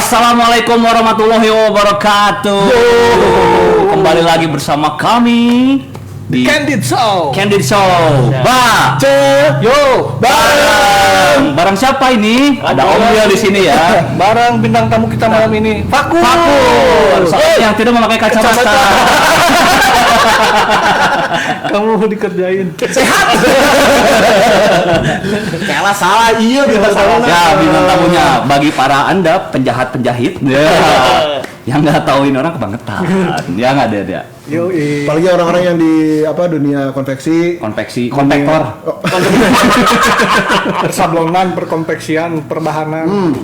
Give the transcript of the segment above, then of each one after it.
Assalamualaikum warahmatullahi wabarakatuh. Kembali lagi bersama kami di Candid Show. Barang siapa ini? Ada Om Wil di sini ya. Barang bintang tamu kita malam ini. Fakur. Yang tidak memakai kacamata. Kamu dikerjain. Sehat. Kalah salah bintang tamunya. Ya, bintang tamunya bagi para Anda penjahat-penjahit yang nggak tauin orang kebangetan. Ya nggak ada dia. Apalagi orang-orang yang di dunia konveksi, konvektor, Persablonan, perkonveksian, perbahanan,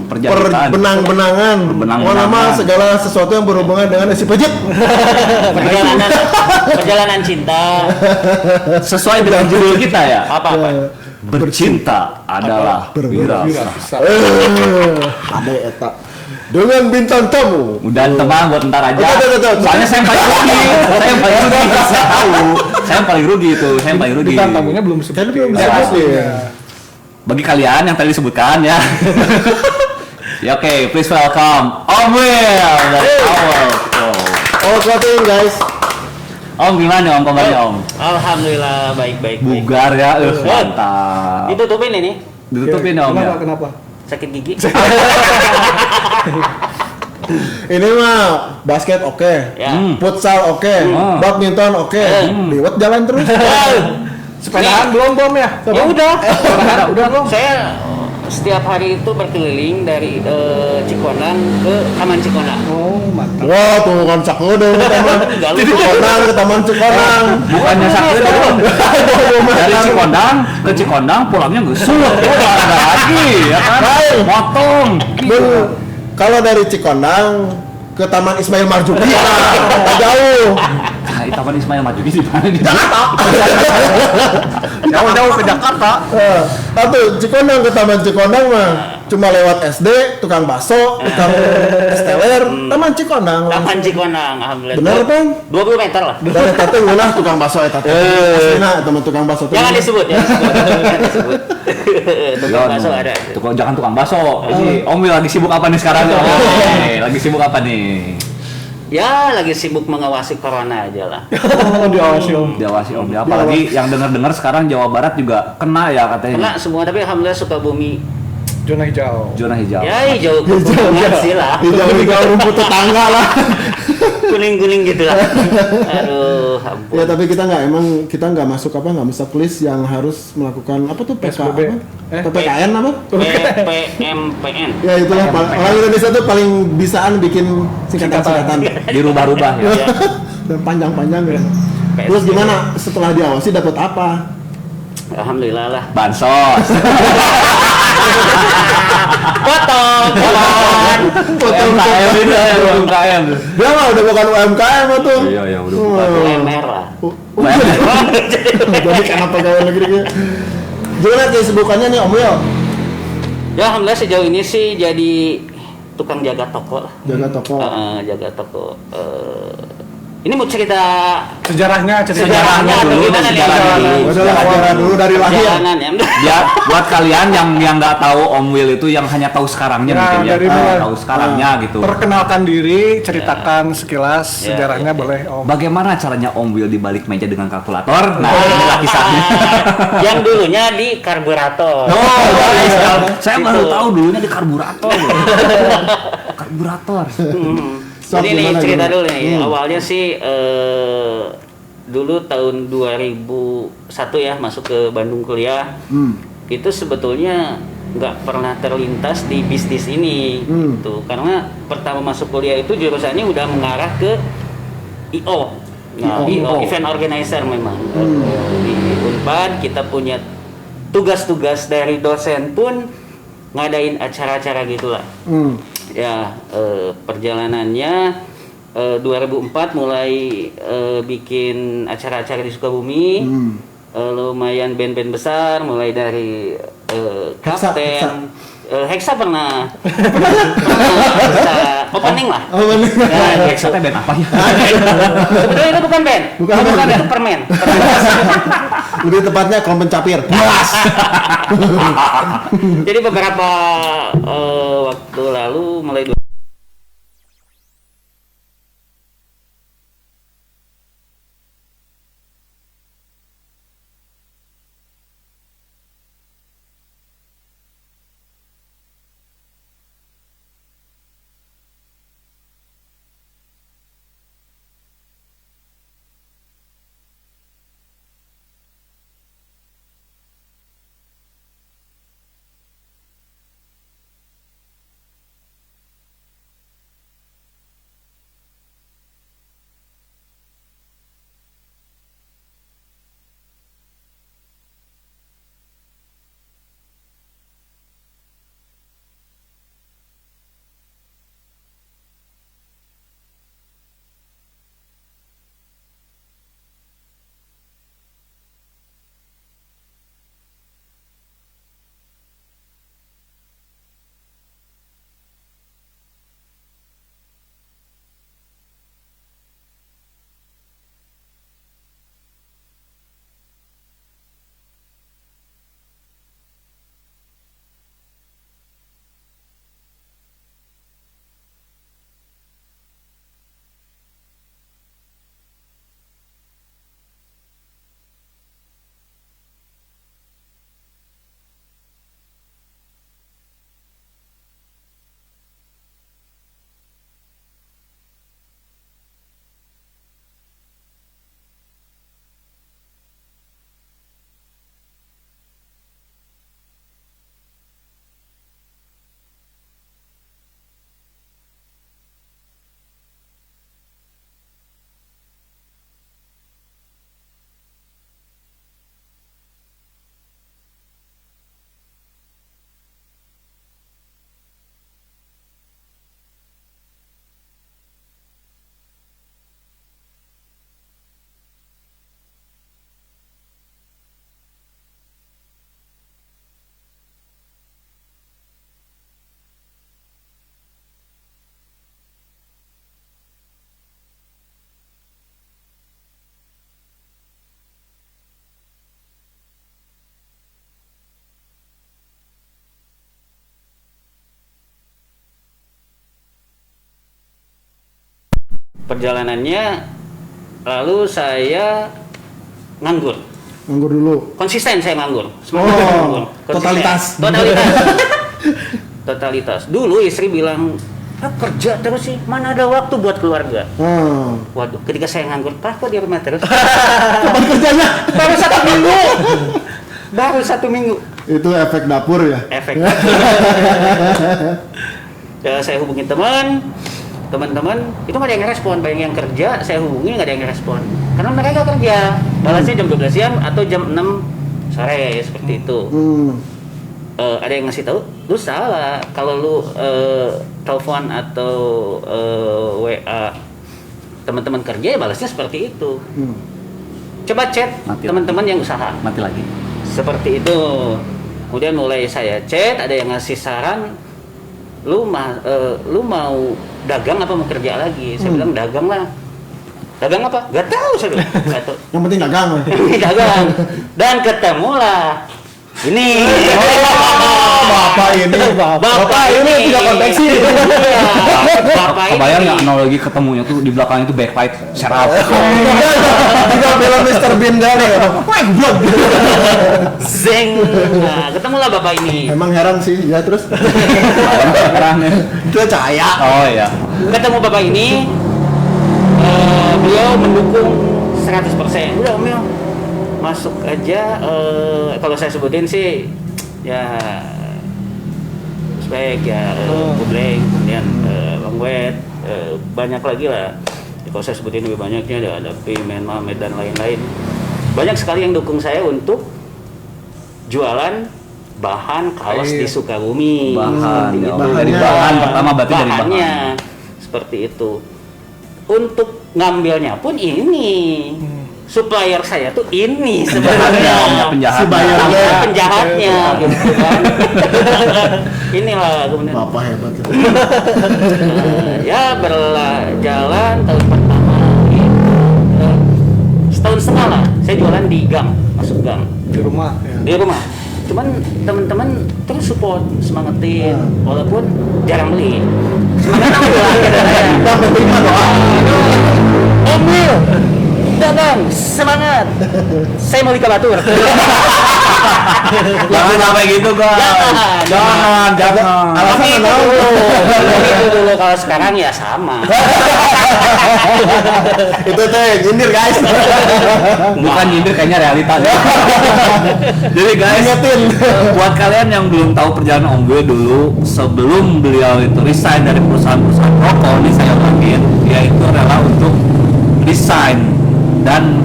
benang-benangan, nama segala sesuatu yang berhubungan dengan isi pejit. Perjalanan cinta. Sesuai dengan judul kita ya. Apa? Bercinta adalah wirausaha. Ada eta. Dengan bintang tamu. Udah teman buat ntar aja. Soalnya saya paling rugi. Saya paling rugi. bintang tamunya belum disebut. Bagi kalian yang tadi disebutkan ya. Ya oke, please welcome Om Wil dari awal. Kuatin guys. Om gimana Om kabarnya Om? Alhamdulillah baik. Bugar ya, mantap. Ditutupin ini. Ditutupin Om ya. Kenapa? Sakit gigi. Ini mah basket oke. Ya. Futsal oke. Badminton oke. Liwat jalan terus. Sepedahan belum ya? Ya udah. Udah belum. Saya setiap hari itu berkeliling dari Cikonang ke Taman Cikonang. Oh, mantap. Wah, tuh kan sakeudeung ke taman Cikonang, ke taman Cikonang. Bukannya sakit dong. Dari Cikondang pulangnya gesul. Ada lagi ya kan. Motong. Kalau dari Cikondang ke Taman Ismail Marzuki jauh. Nah, Taman Ismail Marzuki di mana? Di Jauh-jauh ke Jakarta. Tapi Cikondang ke Taman Cikondang mah cuma lewat SD, tukang bakso, tukang es teler, Taman Cikondang. Taman Cikonang, alhamdulillah. Bener kan? 20 meter lah. Dan eta teh ngeunah tukang bakso eta teh. Aslinya teman tukang bakso teh. Jangan disebut. Tukang bakso ada. Jangan tukang bakso. Ini Om Wil lagi sibuk apa nih sekarang? Lagi sibuk apa nih? Ya, lagi sibuk mengawasi corona aja lah. Oh, diawasi Om. Diawasi Om. Apalagi yang dengar-dengar sekarang Jawa Barat juga kena ya katanya. Kena semua, tapi alhamdulillah Sukabumi Zona hijau. Zona hijau. ya hijau kebunan sih lah. Hijau rumput tetangga lah. Kuning-kuning gitu lah. Aduh, ampun. Ya tapi kita nggak masuk nggak masuk list yang harus melakukan apa tuh PSBB. PPKN apa? PMPN. Ya itulah orang Indonesia tuh paling bisaan bikin singkatan. Dirubah-rubah ya. Dan panjang-panjang ya. Terus gimana setelah diawasi dapat apa? Alhamdulillah lah. Bansos. Potong. UMKM itu ya, UMKM. Dia mah udah bukan UMKM tuh. Iya, udah bukan. UMR lah. Jadi karena pegawai negeri gitu. Gimana kesibukannya nih Om Wil? Ya alhamdulillah sejauh ini sih jadi tukang jaga toko lah. Jaga toko. Jaga toko. Ini mau cerita Sejarahnya dulu, gimana nih? Udah awalnya dulu dari lahir. perjalanan ya. Ya, buat kalian yang nggak tahu Om Wil itu yang hanya tahu sekarangnya mungkin ya. dari mulai. Tahu sekarangnya gitu. Perkenalkan diri, ceritakan sekilas sejarahnya boleh Om. Bagaimana caranya Om Wil di balik meja dengan kalkulator? Nah, inilah kisahnya. Yang dulunya di karburator. Saya baru tahu dulunya di karburator. Karburator. Jadi ini cerita dulu nih. Awalnya sih dulu tahun 2001 ya masuk ke Bandung kuliah. Itu sebetulnya nggak pernah terlintas di bisnis ini gitu. Karena pertama masuk kuliah itu jurusannya udah mengarah ke IO. Nah, IO event organizer memang. Di Unpad kita punya tugas-tugas dari dosen pun ngadain acara-acara gitulah. Ya perjalanannya 2004 mulai bikin acara-acara di Sukabumi. Lumayan band-band besar mulai dari Kapten Hexa pernah opening lah. Nah, Hexa band apa ya? Sebetulnya itu bukan band. Bukan itu permen. Lebih tepatnya Kompen Capir. Jadi beberapa waktu lalu mulai perjalanannya lalu saya nganggur. Nganggur dulu. Konsisten saya nganggur. Oh, Nganggur. Konsisten. totalitas. Totalitas. Dulu istri bilang, kerja terus sih, mana ada waktu buat keluarga. Waduh, ketika saya nganggur, kok di rumah terus? Kapan kerjanya? Baru 1 minggu. Baru 1 minggu. Itu efek dapur ya? Efek. Ya, saya hubungin teman-teman itu nggak ada yang respon. Banyak yang kerja, saya hubungi nggak ada yang respon. Karena mereka kerja, balasnya jam 12 siang atau jam 6 sore seperti itu. Ada yang ngasih tahu, lu salah kalau lu telepon atau WA teman-teman kerja ya balasnya seperti itu. Coba chat teman-teman yang usaha. Mati lagi. Seperti itu. Kemudian mulai saya chat, ada yang ngasih saran, lu mau dagang apa mau kerja lagi? Saya bilang dagang lah. Dagang apa? Gak tahu saya bilang. Gak tahu. Yang penting dagang. Dagang. Dan ketemulah ini. Bapak ini tidak konteksi. Bapak ini. Kebayang nggak analogi ketemunya tuh di belakangnya tuh backlight serap. Tidak bela Mr. Bean dari. Zeng. Nah, ketemulah bapak ini. Emang heran sih, ya terus. Heran ya. Itu cahaya. Oh iya. Ketemu bapak ini, beliau mendukung 100%. Udah Om Mil, masuk aja. Kalau saya sebutin sih, ya spek ya, Bubleng, kemudian Bang Wet, banyak lagi lah. Kalau saya sebutin lebih banyaknya ada Pimen, Mamed dan lain-lain. Banyak sekali yang dukung saya untuk jualan bahan kaos di Sukabumi. Bahan, Seperti ya, itu. dari bahan pertama berarti dari bahan. Bahannya seperti itu. Untuk ngambilnya pun ini. Supplier saya tuh ini sebenarnya. Penjahatnya gitu kan. Inilah kemudian. Bapak hebat. Ya berjalan tahun pertama gitu. Setahun setengah lah saya jualan di gang, masuk gang. Di rumah ya. Di rumah. Cuman teman-teman terus support, semangatin walaupun jarang beli. Semangat Om Mil, dagang, semangat. Saya mau di Kabatur. Jangan sampai gitu guys. Jangan. Alasan itu dulu, kalau sekarang ya sama. Itu teh nyindir guys. Bukan nyindir, kayaknya realita. Jadi guys, buat kalian yang belum tahu perjalanan Om Gue dulu, sebelum beliau itu resign dari perusahaan-perusahaan rokok, ini saya yakin dia itu rela untuk resign dan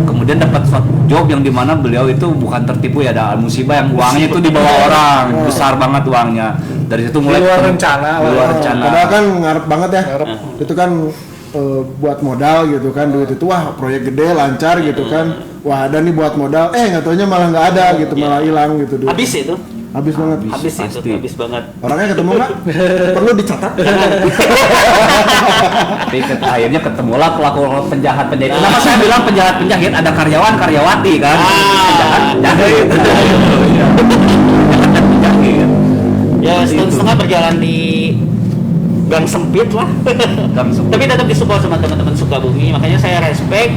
kemudian dapat suatu job yang dimana beliau itu bukan tertipu ya, ada musibah yang uangnya itu dibawa orang besar banget uangnya. Dari situ mulai Di luar rencana. Padahal kan ngarep banget ya. Itu kan buat modal gitu kan, duit itu wah proyek gede lancar gitu kan, wah ada nih buat modal, nggak taunya malah nggak ada gitu, malah hilang gitu duit. Habis itu. Habis banget. Habis itu, pasti. habis banget. Orangnya ketemu nggak? Perlu dicatat. Tapi akhirnya ketemulah pelaku penjahat. Kenapa saya bilang penjahat ada karyawan karyawati kan? Penjahat. Ya setahun setengah berjalan di gang sempit lah. Tapi tetap disupport sama teman-teman Sukabumi, makanya saya respect.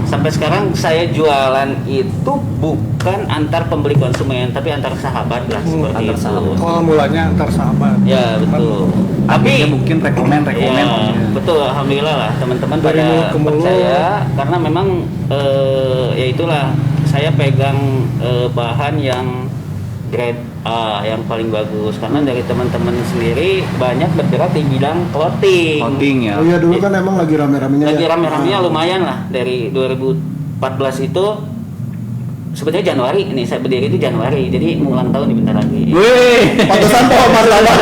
Sampai sekarang saya jualan itu bukan antar pembeli konsumen, tapi antar sahabat lah seperti Antar itu. sahabat. Mulanya antar sahabat. Ya betul. Tapi mungkin rekomen. Ya, betul, alhamdulillah lah teman-teman Dari pada mulut ke mulut. percaya karena memang ya itulah saya pegang bahan yang grade A yang paling bagus karena dari teman-teman sendiri banyak bergerak di bidang clothing. ya. Oh iya dulu kan emang lagi rame-ramenya. Lagi ya? rame-ramenya lumayan lah dari 2014 itu sebenarnya Januari ini saya berdiri itu Januari jadi mau ulang tahun nih bentar lagi. Wih, Pantesan kok masalah.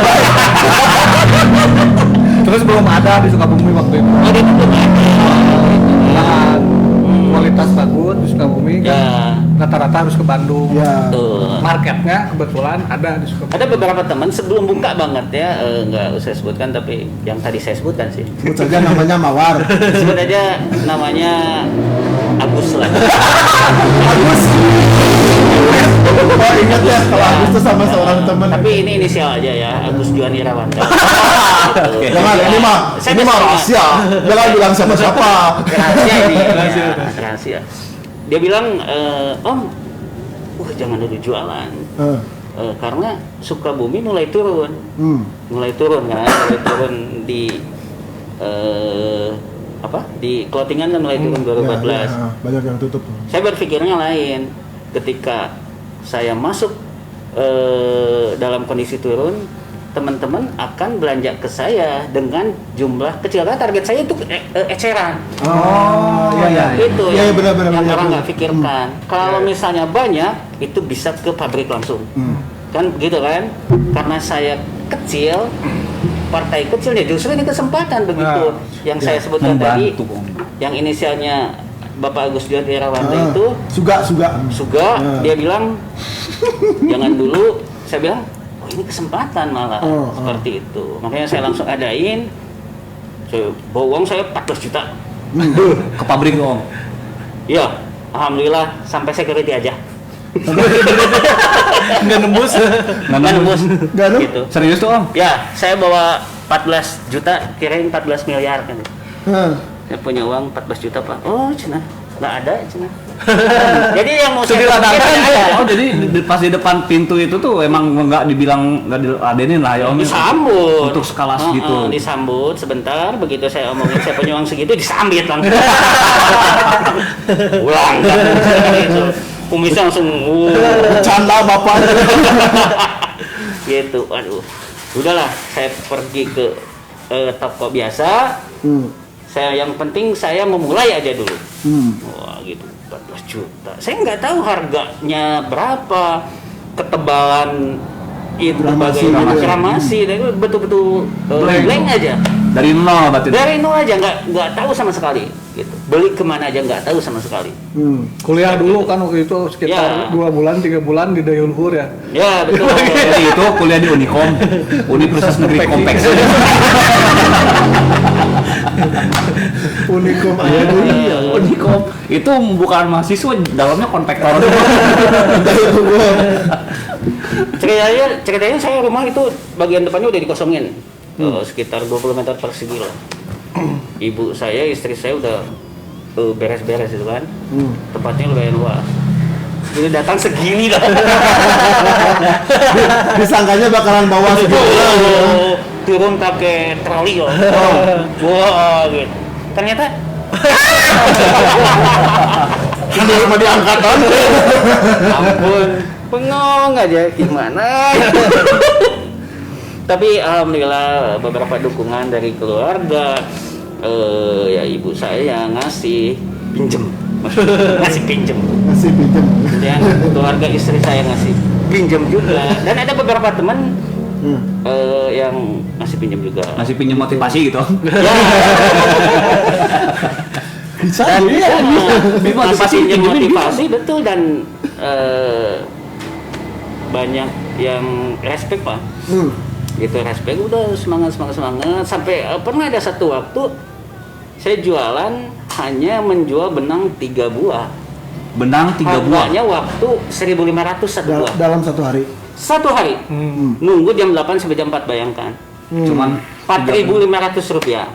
Terus belum ada di Sukabumi waktu itu. Oh, itu belum ada. Lahan kualitas bagus di Sukabumi kan Ya, rata-rata harus ke Bandung. Ya. tuh. Marketnya kebetulan ada di Sukabumi. Ada beberapa teman sebelum buka banget ya, nggak usah sebutkan tapi yang tadi saya sebutkan sih. Sebut saja namanya Mawar. Sebut aja namanya Agus lah. Agus. Oh, ingat ya kalau Agustus sama seorang teman. Tapi ini inisial aja ya, Agus Juan Irawanda. Jangan, ini mah rahasia. Jangan bilang siapa-siapa. Rahasia ini. Rahasia. Dia bilang, Om, jangan dulu jualan. Karena Sukabumi mulai turun. Mulai turun di di clothingan kan mulai turun 2014. Banyak yang tutup. Saya berpikirnya lain. Ketika saya masuk dalam kondisi turun, teman-teman akan belanja ke saya dengan jumlah kecil. Karena target saya itu eceran. Itu yang orang nggak pikirkan. Kalau misalnya banyak, itu bisa ke pabrik langsung. Kan begitu kan? Karena saya kecil, partai kecilnya justru ini kesempatan begitu. Yang saya sebutkan tadi, yang inisialnya Bapak Agus Juan Irawanda itu Suga. Dia bilang jangan dulu. Saya bilang ini kesempatan malah seperti itu. Makanya saya langsung adain. Saya bawa uang saya 14 juta ke pabrik Om. Iya, alhamdulillah sampai security aja. Nggak nembus. Gitu. Serius tuh Om? Ya, saya bawa 14 juta, kirain 14 miliar kan. Saya punya uang 14 juta Pak. Oh, Cina, nggak ada Cina. Jadi yang mau saya ada. Oh, jadi pas di depan pintu itu tuh emang nggak diladenin lah ya Om. Disambut. Untuk skala segitu. Disambut sebentar, begitu saya omongin saya punya uang segitu disambit langsung. Ulang gitu. Kumisnya langsung Canda bapak. Gitu. Aduh. Udahlah, saya pergi ke toko biasa. Yang penting saya memulai aja dulu. Wah, gitu. 14 juta. Saya nggak tahu harganya berapa, ketebalan itu bagaimana keramasi, betul-betul blank aja. Dari nol berarti. Dari nol aja, nggak tahu sama sekali. Gitu. Beli kemana aja nggak tahu sama sekali. Kuliah dulu kan waktu itu sekitar 2 bulan 3 bulan di Dayulhur ya. Ya betul. Jadi itu kuliah di Unikom, Universitas Negeri Kompleks. Unikom Unikom itu bukan mahasiswa, dalamnya konvektor. Ceritanya saya rumah itu bagian depannya udah dikosongin. Sekitar 20 meter persegi lah. Ibu saya, istri saya udah beres-beres itu kan. Tempatnya lumayan luas. Jadi datang segini lah. Disangkanya bakalan bawa segitu. Turun pakai troli loh. Wah, gitu. Ternyata Ini cuma diangkat kan. ampun, bengong aja gimana. Tapi alhamdulillah beberapa dukungan dari keluarga, ya ibu saya ngasih pinjem. Dan keluarga istri saya ngasih pinjem juga. Dan ada beberapa teman yang ngasih pinjem juga. Ngasih pinjam motivasi gitu. Bisa Dan motivasi betul, dan banyak yang respect Pak. Gitu, respect, udah semangat sampai pernah ada satu waktu saya jualan hanya menjual benang 3 buah. Benang 3 buah. Harganya waktu 1.500 satu buah. dalam satu hari. Satu hari. Nunggu jam 8 sampai jam 4 bayangkan. Cuman 4.500 rupiah.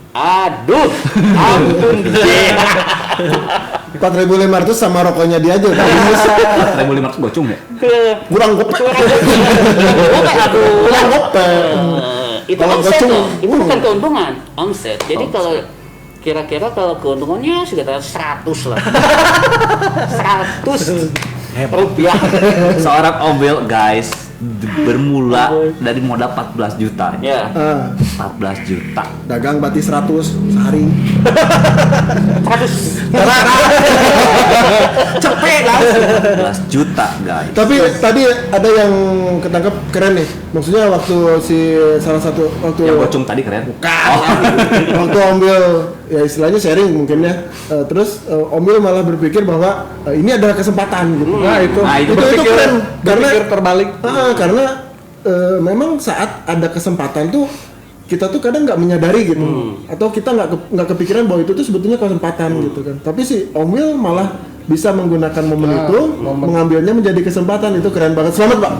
Aduh, ampun dia. 4.500 sama rokoknya dia aja. 4.500 bocung ya? Kurang gopek. Kurang gopek. Itu Kalau omset gocung, loh. Itu bukan keuntungan, omset. Jadi kalau kira-kira kalau keuntungannya sekitar 100 lah. 100 rupiah. Seorang Ombel guys bermula dari modal 14 juta. Ya. 14 juta. Dagang berarti 100 sehari. 100. Cepet guys. 14 juta guys. Tapi tadi ada yang ketangkep keren nih. Maksudnya waktu salah satu waktu Yang bocung tadi keren. waktu Ombil ya istilahnya sharing mungkin ya. Terus Ombil malah berpikir bahwa ini adalah kesempatan gitu. Nah itu keren karena terbalik. Karena memang saat ada kesempatan tuh kita tuh kadang nggak menyadari gitu, atau kita nggak kepikiran bahwa itu tuh sebetulnya kesempatan gitu kan. Tapi si Omil malah bisa menggunakan momen itu, mengambilnya menjadi kesempatan. Itu keren banget. Selamat, Pak.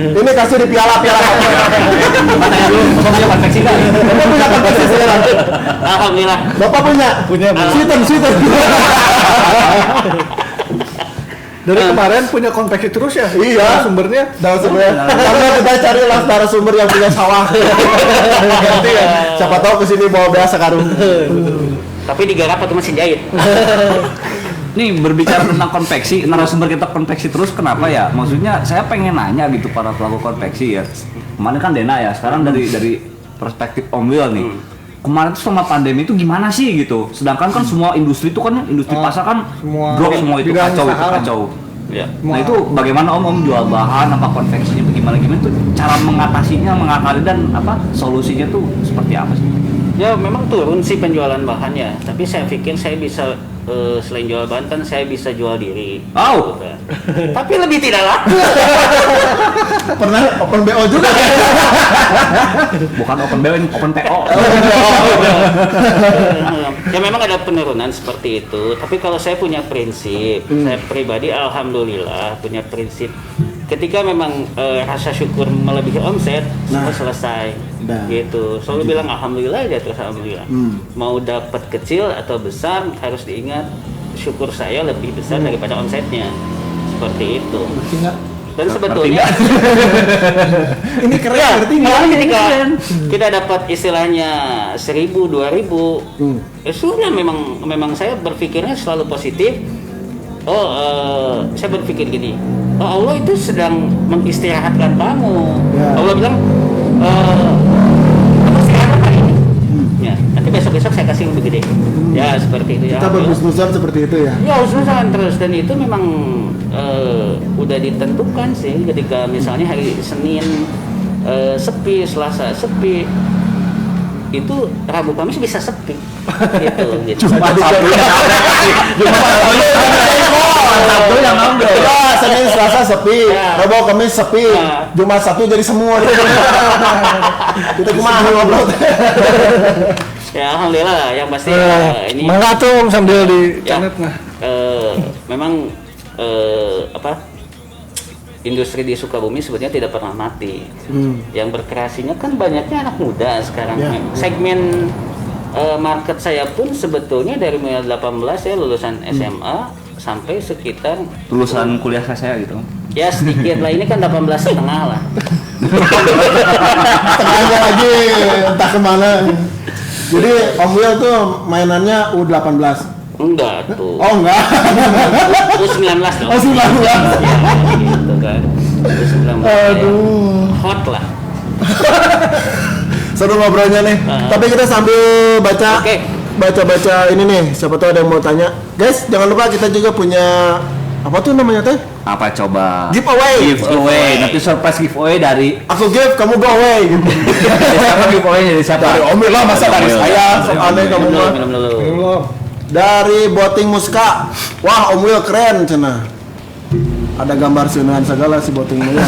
Ini kasih di piala-piala. Tanya dulu, Bapak punya konveksi nggak? Bapak punya konveksi sekarang? Alhamdulillah. Bapak punya. Sweeten. Dari kemarin punya konveksi terus ya? Iya. Sumbernya. Karena kita cari narasumber yang punya sawah. Ganti ya. Siapa tahu kesini bawa beras sekarung. Tapi digarap atau mesin jahit? Nih berbicara tentang konveksi, narasumber kita konveksi terus kenapa ya? Maksudnya saya pengen nanya gitu para pelaku konveksi ya. Kemarin kan Dena ya, sekarang dari perspektif Om Will nih. Kemarin tuh selama pandemi itu gimana sih gitu? Sedangkan kan semua industri itu kan industri pasar kan drop semua itu kacau. Ya. Nah itu bagaimana Om jual bahan apa konveksinya gimana itu cara mengatasinya, mengakali dan apa solusinya tuh seperti apa sih? Ya memang turun sih penjualan bahannya, tapi saya pikir saya bisa selain jual bahan kan saya bisa jual diri. Oh. Gitu kan. Tapi lebih tidak laku. Pernah open BO juga? Bukan open BO, ini open PO. Ya memang ada penurunan seperti itu, tapi kalau saya punya prinsip, saya pribadi alhamdulillah punya prinsip. Ketika memang rasa syukur melebihi omset, semua selesai. Gitu. Selalu bilang alhamdulillah aja terus alhamdulillah. Mau dapat kecil atau besar harus diingat syukur saya lebih besar daripada omsetnya. Seperti itu. Dan sebetulnya ini keren, berarti ketika kita dapat istilahnya 1.000, 2.000, sudah memang saya berpikirnya selalu positif. Saya berpikir gini, Allah itu sedang mengistirahatkan kamu. Allah bilang, kamu istirahat hari ini. Ya, nanti besok-besok saya kasih yang lebih gede. Ya, seperti itu ya. Kita berhusnuzon seperti itu ya. Ya, husnuzon terus, dan itu memang udah ditentukan sih. Ketika misalnya hari Senin sepi, Selasa sepi, itu Rabu Kamis bisa sepi. Gitu. Jumat Sabtu yang ngambil. Ya, Senin Selasa sepi, Rabu Kamis sepi, Jumat Sabtu jadi semua. Kita kumaha ngobrol. Ya alhamdulillah lah, yang pasti ini mengatur sambil di canet nah. Memang industri di Sukabumi sebetulnya tidak pernah mati. Yang berkreasinya kan banyaknya anak muda sekarang. Segmen market saya pun sebetulnya dari mulai 18 saya lulusan SMA sampai sekitar lulusan kuliah saya gitu. Ya sedikit lah, ini kan 18,5 lah. Tengahnya lagi entah kemana. Jadi Om Will tuh mainannya U18. Enggak tuh. Oh enggak. U19 dong. Oh 19. Ya, gitu kan. U19. Aduh. Hot lah. Seru ngobrolnya nih. Tapi kita sambil baca baca ini nih. Siapa tahu ada yang mau tanya. Guys, jangan lupa kita juga punya apa tuh namanya teh? Apa coba? Giveaway. Nanti surprise giveaway dari aku give, kamu go away gitu. siapa giveaway dari siapa? Dari Om Will lah, masa dari saya. Soalnya kamu mah. Minum dulu. Dari Boting Muska. Wah, Om Will keren cenah. Ada gambar sunan segala si Boting Muska.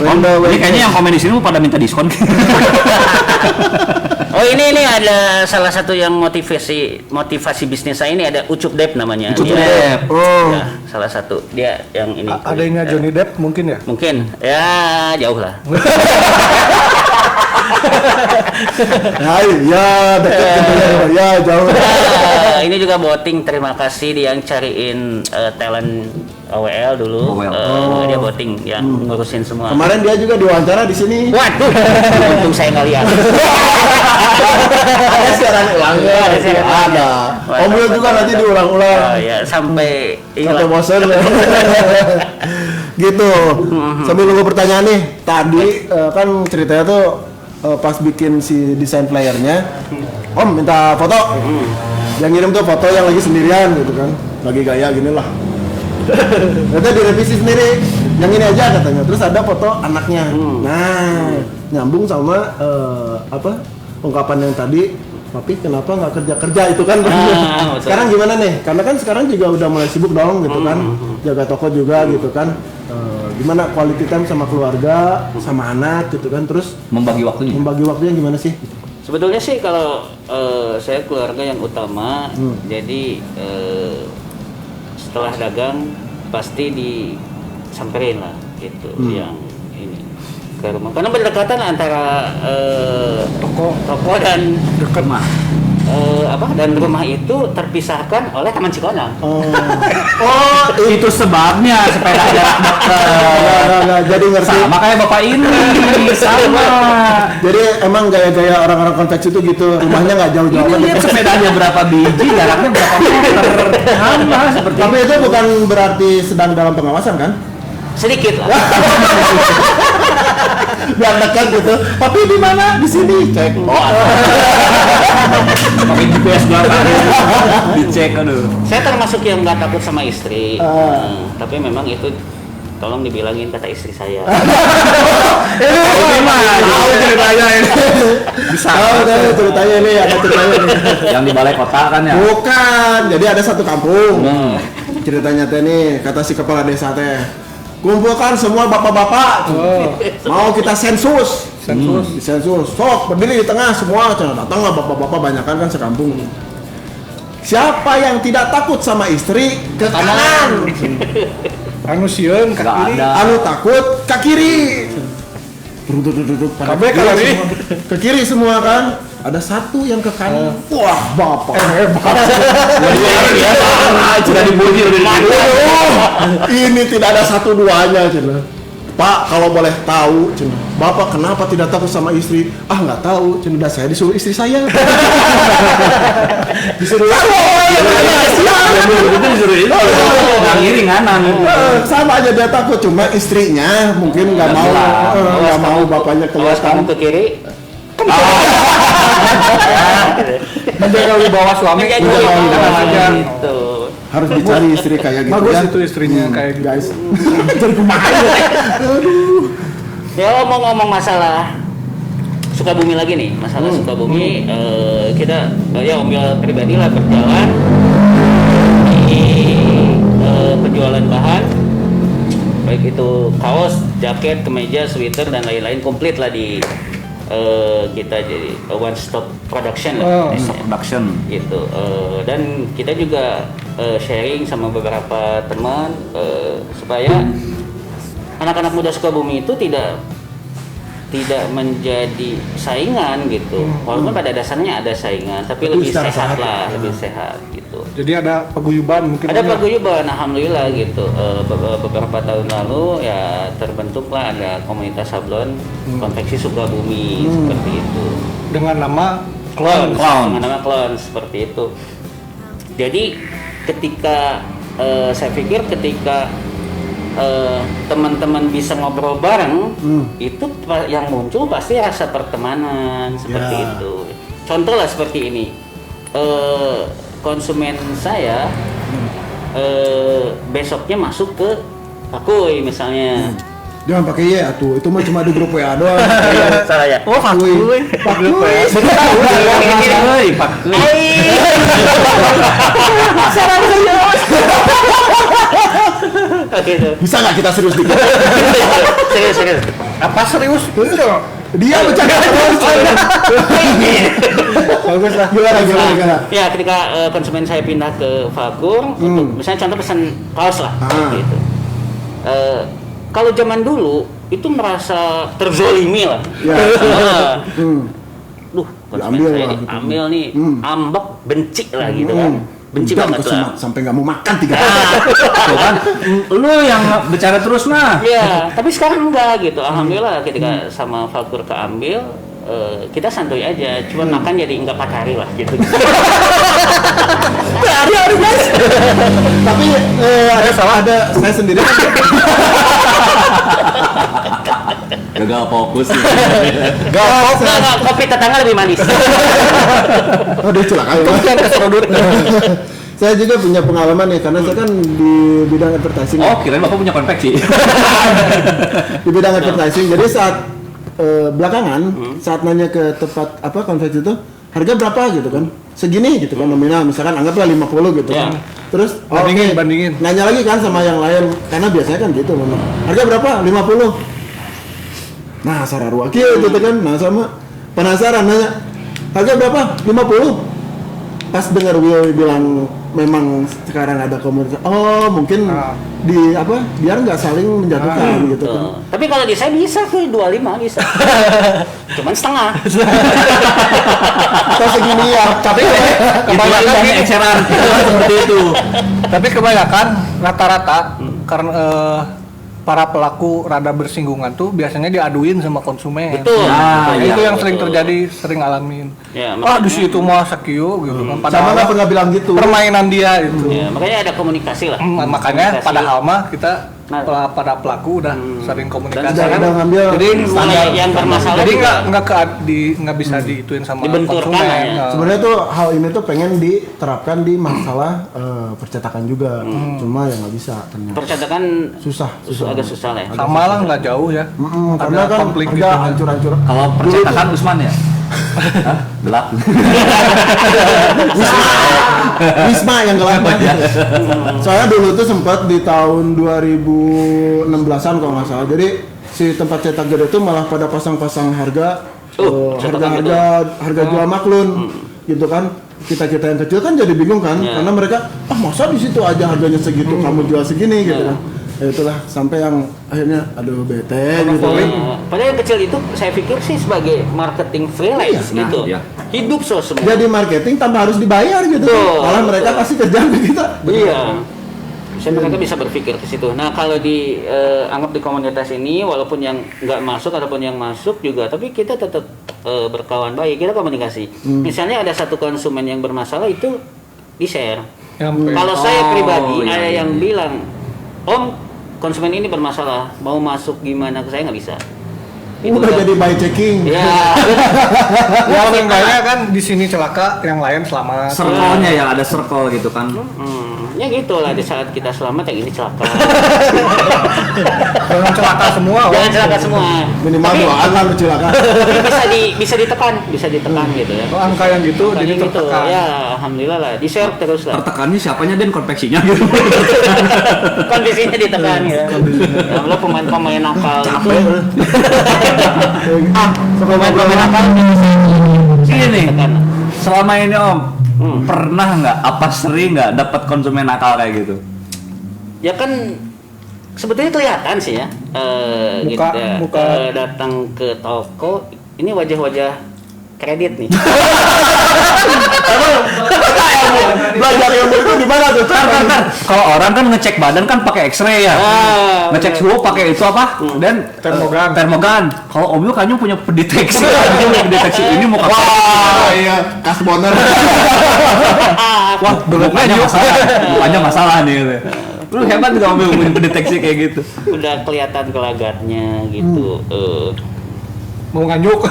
Ini kayaknya yang komen di sini mau pada minta diskon. Oh ini ada salah satu yang motivasi bisnis saya ini, ada Ucup Depp namanya. Ucup Depp. Ya, salah satu dia yang ini. Ada yang Johnny Depp mungkin ya? Mungkin ya jauh lah. Ya dekat ya jauh. Ini juga Boting, terima kasih dia yang cariin talent AWL dulu. Dia Boting yang ngurusin semua. Kemarin dia juga diwawancara di sini. Waduh, untung saya nggak lihat. Ada siaran ulangnya. Ada. Om Will juga nanti diulang-ulang. Ya sampai bosan. Gitu. Sambil nunggu pertanyaan nih. Tadi kan ceritanya tuh pas bikin si desain playernya, Om minta foto. Yang ngirim tuh foto yang lagi sendirian gitu kan, lagi gaya gini lah. Ternyata direvisi sendiri, yang ini aja katanya. Terus ada foto anaknya. Nah, nyambung sama ungkapan yang tadi, papi kenapa nggak kerja itu kan? Sekarang gimana nih? Karena kan sekarang juga udah mulai sibuk dong gitu kan, jaga toko juga gitu kan. Gimana quality time sama keluarga, sama anak gitu kan, terus membagi waktunya gimana sih? Sebetulnya sih kalau saya keluarga yang utama, jadi setelah dagang pasti disamperin lah gitu yang ini ke rumah karena berdekatan antara toko dan Dekat mah. dan rumah itu terpisahkan oleh Taman Cikoneng. Oh, Itu sebabnya sepeda jarak dekat. nggak, jadi ngerti. Sama kayak bapak ini, sama. Jadi emang gaya-gaya orang-orang konveksi itu gitu, rumahnya nggak jauh-jauh. Ini lihat sepedanya berapa biji, jaraknya berapa meter. Sama seperti Tapi itu bukan berarti sedang dalam pengawasan kan? Sedikit lah. Biar dekat gitu. Tapi di mana? Di sini. Cek. pakai GPS belakang. Dicek aduh. Saya termasuk yang nggak takut sama istri, tapi memang itu tolong dibilangin kata istri saya. Ini mah tahu ceritanya ini. Bisa. Tahu ceritanya ini, ada ceritanya nih. Yang di balai kota kan ya? Bukan. Jadi ada satu kampung. Ceritanya teh nih, kata si kepala desa teh. Kumpulkan semua bapak-bapak. Mau kita sensus. Sensus. Sok berdiri di tengah semua. Datanglah bapak-bapak banyakan kan sekampung. Siapa yang tidak takut sama istri ke kanan? Anu sieun ka Nggak kiri. ada. Anu takut ke kiri. Duduk pada Kabeh kiri ke kiri. semua. Ke kiri semua kan. Ada satu yang ke kanan. Wah, bapak. Sudah dibunyi udah Ini tidak ada satu duanya, cina. Pak, kalau boleh tahu, cina. Bapak kenapa tidak takut sama istri? Ah, nggak tahu, cina. Saya disuruh istri saya. Disuruh. itu disuruh itu. Yang iri nganan. Sama aja dia takut, cuma istrinya mungkin nggak mau, nggak mau bapaknya Awas kamu kelihatan. ke kiri. Menjaga wibawa suami. Menjaga wibawa wibawa aja. gitu. Harus dicari istri kayak gitu Bagus ya. itu istrinya kayak gitu. Guys. Jadi kumaha ya? Ya ngomong-ngomong masalah Sukabumi lagi nih, masalah Sukabumi kita ya ambil pribadi lah berjalan di penjualan bahan baik itu kaos, jaket, kemeja, sweater dan lain-lain komplit lah di kita jadi one stop production lah Production. gitu. Dan kita juga sharing sama beberapa teman supaya anak-anak muda Sukabumi itu tidak menjadi saingan gitu. Walaupun pada dasarnya ada saingan, tapi lebih secara sehat sehat lah, ya. lebih sehat gitu. Jadi ada paguyuban mungkin. Ada paguyuban, alhamdulillah gitu. Beberapa tahun lalu ya terbentuklah ada komunitas sablon konveksi Sukabumi seperti itu. dengan nama Clone. Clone. Dengan nama Clone seperti itu. Jadi ketika saya pikir ketika teman-teman bisa ngobrol bareng, itu yang muncul pasti rasa pertemanan seperti Ya. itu. Contoh lah seperti ini, konsumen saya besoknya masuk ke Pakui misalnya. Jangan pakai ya tuh, itu mah cuma di grup WA doang. Salah ya. Oh, Pakui. Pakui. Gitu. Bisa nggak kita serius dikit? Serius. apa serius? Dia bercanda terus. Bagus lah. Gimana? Ya ketika konsumen saya pindah ke Fakur, untuk misalnya contoh pesan kaos lah, gitu. Kalau zaman dulu itu merasa terzolimi lah. Ya. Duh, konsumen Diambil saya lah, gitu. diambil nih, ambek, benci lah gitu kan. Benci Udah banget lah. sampai nggak mau makan 3 hari. Tuh kan, lu yang bicara terus nah. Ya, tapi sekarang enggak gitu. Alhamdulillah ketika sama Fakur keambil, kita santuy aja. Cuma makan jadi enggak 4 hari lah gitu. Hari-hari guys. Tapi ada saya sendiri. Gagal fokus. Enggak, kopi tetangga lebih manis. Oh, dia celaka ya. Saya juga punya pengalaman nih karena saya kan di bidang advertising. Oh, kirain Bapak punya konveksi. Di bidang advertising. Jadi saat belakangan saat nanya ke tempat apa konveksi itu harga berapa gitu kan, segini gitu kan nominal, misalkan anggaplah 50 gitu kan. Terus Bandingin. nanya lagi kan sama yang lain karena biasanya kan gitu memang. Harga berapa? 50. Nah, sararua kieu gitu kan. Nah, sama penasaran nanya harga berapa? 50. Pas dengar Will bilang memang sekarang ada komunitas, oh mungkin di apa biar nggak saling menjatuhkan gitu kan. Tapi kalau di saya bisa tuh 25 bisa. Cuman setengah. Atau segini ya. Tapi Kebanyakan kebanyakan eceran seperti itu. tapi kebanyakan rata-rata karena para pelaku rada bersinggungan tuh biasanya diaduin sama konsumen. Betul. Nah, Betul, itu ya, yang sering betul. terjadi, sering alamin. Ya, Di situ mah sakio gitu kan. Sama Padahal nggak pernah bilang gitu. permainan dia itu. Ya, makanya ada komunikasi lah. Makanya Komunikasi. padahal mah kita Nah. pada pelaku udah sering komunikasi. Dan udah ngambil Jadi mulai yang bermasalah jadi juga nggak bisa diituin sama Dibenturkan konsumen. lah ya. Nah. Sebenarnya tuh hal ini tuh pengen diterapkan di masalah percetakan juga, cuma ya nggak bisa ternyata. percetakan Susah. agak susah lah ya. Sama lah nggak jauh ya. Karena Ada kan konflik ada gitu. hancur-hancur. Kalau percetakan Usman ya? Hah? Gelap. Wisma yang gelap. Soalnya dulu tuh sempat di tahun 2016-an kalau nggak salah. Jadi si tempat cetak gede itu malah pada pasang-pasang harga cetakan harga jual maklun gitu kan. Kita yang kecil kan jadi bingung kan, karena mereka masa di situ aja harganya segitu kamu jual segini gitu kan. Ya itulah sampai yang akhirnya aduh bete gitu kan. Padahal yang kecil itu saya pikir sih sebagai marketing freelance Iya, gitu. iya. Hidup semua. Jadi marketing tanpa harus dibayar gitu. Betul, Malah mereka betul. kasih kerjaan ke kita. Iya. Mereka bisa berpikir ke situ. Nah, kalau anggap di komunitas ini, walaupun yang nggak masuk ataupun yang masuk juga, tapi kita tetap berkawan baik, kita komunikasi. Misalnya ada satu konsumen yang bermasalah itu di share. Kalau saya pribadi ada yang bilang, Om, konsumen ini bermasalah, mau masuk gimana ke saya nggak bisa. Itu Udah jadi by checking. Ya, Ya seenggaknya kan di sini celaka, yang lain selamat. Circle-nya ya, ada circle gitu kan. ya gitu lah, di saat kita selamat yang ini celaka. Jangan celaka semua. Jangan celaka semua. Minimal Tapi- doaan lah lu celaka. Tapi bisa ditekan gitu ya. Oh, angka yang gitu jadi Makanya gitu. tertekan. Ya, alhamdulillah lah. Di share terus lah. Tertekannya siapanya dan konveksinya gitu. Kondisinya ditekan ya. Alhamdulillah pemain-pemain nakal itu. Pemain-pemain nakal Gini nih, ditekan. selama ini Om, pernah nggak, apa sering nggak dapat konsumen nakal kayak gitu? Ya kan sebetulnya kelihatan sih ya. Muka- gitu ya. muka. Datang ke toko, ini wajah-wajah kredit nih. Belajar ilmu itu di mana tuh? Kalau orang kan ngecek badan kan pakai X-ray ya, ngecek suhu pakai itu apa? Dan Termogan. termogan. Kalau Om Yul kayaknya punya pendeteksi, pendeteksi ini mau kapan? Wah, iya, kasboner. Wah, mukanya masalah, mukanya masalah nih. Gitu. Lu hebat juga Om Yul punya pendeteksi kayak gitu. Udah kelihatan gelagatnya gitu. Mau nganyuk.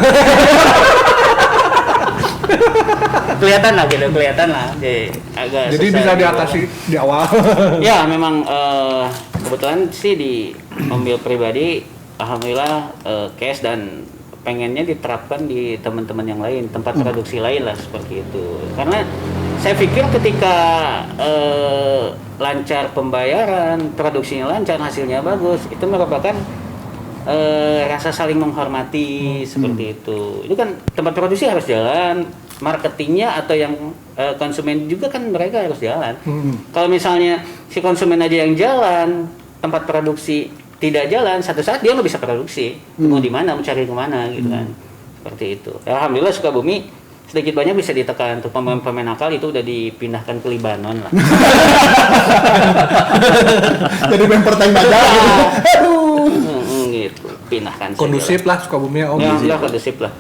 Kelihatan lah gitu, kelihatan lah. Agak Jadi susah bisa gitu. diatasi di awal. Ya memang kebetulan sih di mobil pribadi alhamdulillah cash dan pengennya diterapkan di teman-teman yang lain, tempat produksi lain lah seperti itu. Karena saya pikir ketika lancar pembayaran, produksinya lancar, hasilnya bagus, itu merupakan rasa saling menghormati seperti itu. Itu kan tempat produksi harus jalan, marketingnya atau yang konsumen juga kan mereka harus jalan. Kalau misalnya si konsumen aja yang jalan, tempat produksi tidak jalan, satu saat dia nggak bisa produksi. Mau di mana, mau cari kemana gitu kan. Seperti itu. Ya, alhamdulillah Sukabumi sedikit banyak bisa ditekan. Untuk pemain-pemain nakal itu udah dipindahkan ke Libanon lah. Jadi bemper tank baja gitu. Aduh. Gitu. Pindahkan saja Kondusif lah Sukabumi ya Om. lah. Ya, alhamdullah kondusif lah.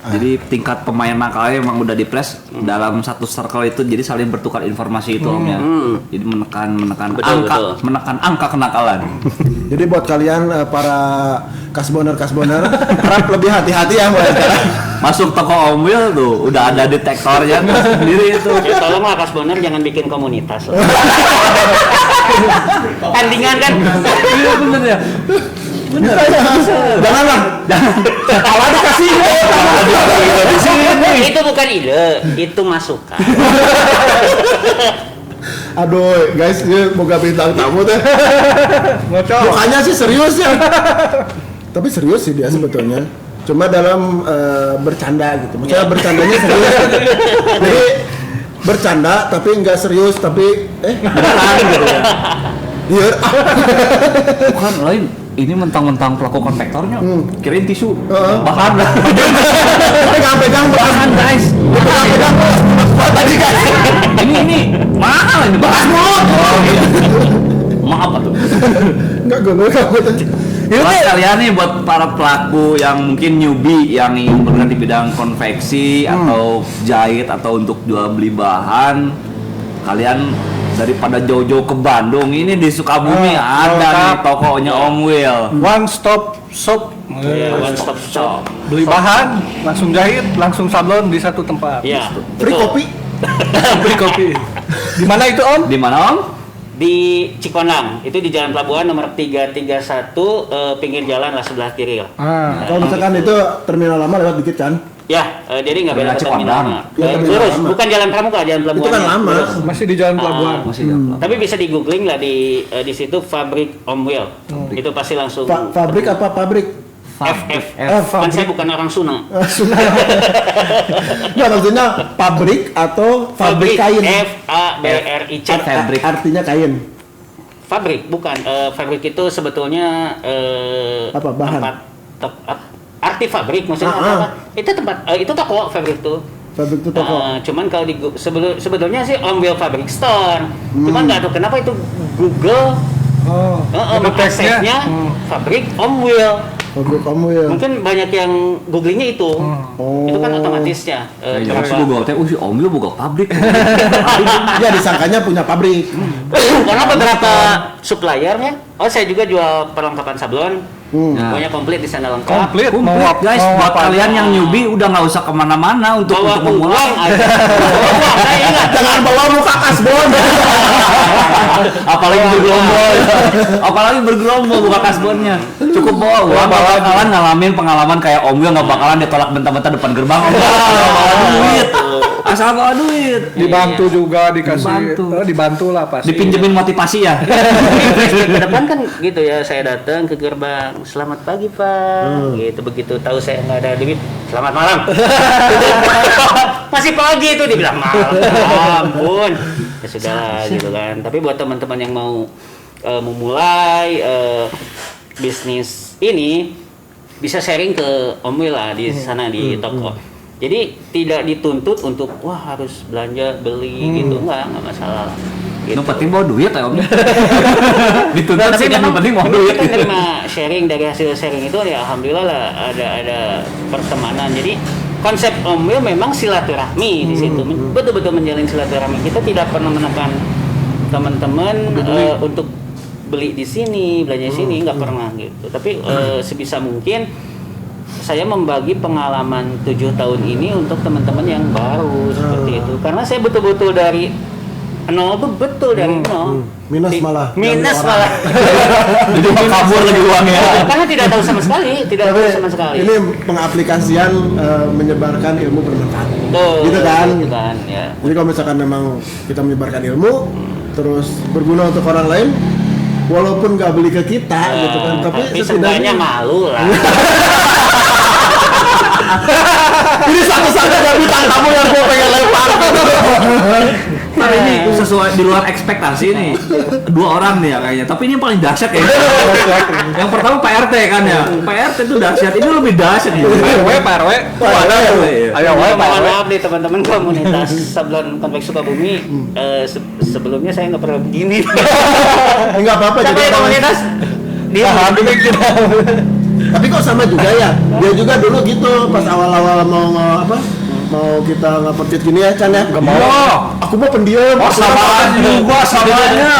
Jadi tingkat pemain nakalnya emang udah dipres dalam satu circle itu, jadi saling bertukar informasi itu Om ya. Jadi menekan Betul, angka, betul. menekan angka kenakalan. Jadi buat kalian para kasboner harap lebih hati-hati ya mulai sekarang. Masuk toko Om Will tuh udah ada detektornya sendiri itu. Ya tolonglah Kasboner jangan bikin komunitas lah. Tandingan kan? Iya bener ya. Bener. Janganlah. Kalau ada kasih. Di sini. Itu bukan ide, itu masukan. Aduh, guys, ini moga bintang tamu teh. Ngocok. Mukanya sih serius ya. Tapi serius sih dia sebetulnya. Cuma dalam bercanda gitu. Maksudnya bercandanya serius. Jadi bercanda tapi nggak serius tapi beneran gitu ya. Iya. Bukan lain, ini mentang-mentang pelaku konvektornya, kirain tisu, Heeh. bahan lah. Pegang-pegang Bahan guys, pegang-pegang. Tadi kan. ini mahal ini bahan. Oh, iya. Maaf tuh. Enggak gue Buat kalian nih, buat para pelaku yang mungkin newbie yang ingin bergerak di bidang konveksi atau jahit atau untuk jual beli bahan, kalian daripada jauh-jauh ke Bandung, ini di Sukabumi ada nih tokonya Om Will. One stop shop. Iya, one stop shop. Beli bahan, langsung jahit, langsung sablon di satu tempat. Iya. free betul. kopi. Beli kopi. Di mana itu Om? Di mana Om? Di Cikonang, itu di Jalan Pelabuhan nomor 331, pinggir jalan lah sebelah kiri lah. Kalau misalkan itu terminal lama lewat dikit kan? Ya, jadi nggak beda Terminal terminal. Cikonang. Ya, terminal Lurus, lama. bukan Jalan Pramuka, Jalan Pelabuhan. Itu kan lama. Lurus. Masih di Jalan Pelabuhan. Masih jauh. Tapi bisa di googling lah di situ Fabrik Om Will. Itu pasti langsung. Pabrik apa pabrik? FF. F. Kan saya bukan orang Sunda. Sunah. Nggak, maksudnya pabrik atau fabrik kain? FABRIC. Fabrik. Artinya kain. Fabrik bukan. Fabrik itu sebetulnya Apa, bahan? arti fabrik maksudnya apa? Itu tempat itu toko fabrik tuh. Fabrik itu toko. Cuman kalau di sebetulnya sih Om Will Fabric Store. Cuman nggak tahu kenapa itu Google aksesnya Fabrik Om Will. Fabrik kamu ya. Mungkin banyak yang googlingnya itu. Oh. Itu kan otomatisnya. Ya, si Google teh, si Om Will boga pabrik. Ya disangkanya punya pabrik. Karena beberapa suppliernya, saya juga jual perlengkapan sablon. Nah. Pokoknya komplit di sana lengkap. Komplit. Komplit guys, mau buat apa kalian aja. yang newbie udah nggak usah kemana-mana untuk Bawa memulai. uang aja. Bawa uang, saya ingat. Jangan bawa muka kasbon. Apalagi bergerombol, apalagi bergerombol buka kasbonnya. Cukup bawa uang, nggak bakalan ngalamin pengalaman kayak Om Will, nggak bakalan ditolak mentah-mentah depan gerbang. Bawa duit, asal bawa duit. Dibantu juga dikasih. Dibantu. Dibantu lah pasti. Dipinjemin motivasi ya. Ke depan kan gitu ya, saya datang ke gerbang, selamat pagi Pak, gitu. Begitu tahu saya nggak ada duit, selamat malam. Masih pagi itu dibilang malam, ampun. Ya sudah lah, gitu kan. Tapi buat teman-teman yang mau memulai bisnis ini, bisa sharing ke Om Will lah di sana di toko. Jadi tidak dituntut untuk wah harus belanja beli gitu, enggak masalah lah. Gitu. Yang penting bawa duit ya Om. Dituntut Tapi sih yang memang penting bawa kita duit. nerima sharing, dari hasil sharing itu ya alhamdulillah lah ada pertemanan. Jadi konsep Om Will memang silaturahmi di situ, betul-betul menjalin silaturahmi. Kita tidak pernah menekan teman-teman untuk beli di sini, belanja di sini, nggak pernah gitu. Tapi sebisa mungkin saya membagi pengalaman 7 tahun ini untuk teman-teman yang baru seperti itu. Karena saya betul-betul dari nol, betul dari nol. Minus malah. Minus Dari malah. Jadi mau kabur lagi uangnya. Karena tidak tahu sama sekali, tidak tahu sama sekali. Ini pengaplikasian menyebarkan ilmu bermanfaat. Tuh, Gitu kan? gitu kan, ya. Jadi kalau misalkan memang kita menyebarkan ilmu, terus berguna untuk orang lain, walaupun nggak beli ke kita, gitu kan, tapi seenggaknya malu lah. ini satu-satunya bintang kamu yang gue pengen lempar. Tapi ini sesuai di luar ekspektasi nih. 2 orang nih ya kayaknya. Tapi ini yang paling dahsyat ya. Yang pertama Pak RT kan ya. Pak RT itu dahsyat. Ini lebih dahsyat ya. Pak RW. Ayo, Pak Mohon RW. maaf nih teman-teman komunitas Sablon Konveks Sukabumi. Sebelumnya saya nggak pernah begini. Enggak apa-apa. Siapa jadi yang orang- komunitas? Dia Tapi kok sama juga ya? Dia juga dulu gitu pas awal-awal mau kita nge-percit gini ya Chan ya? Gak mau. Aku mau pendiam. Oh, samaan juga sabarannya.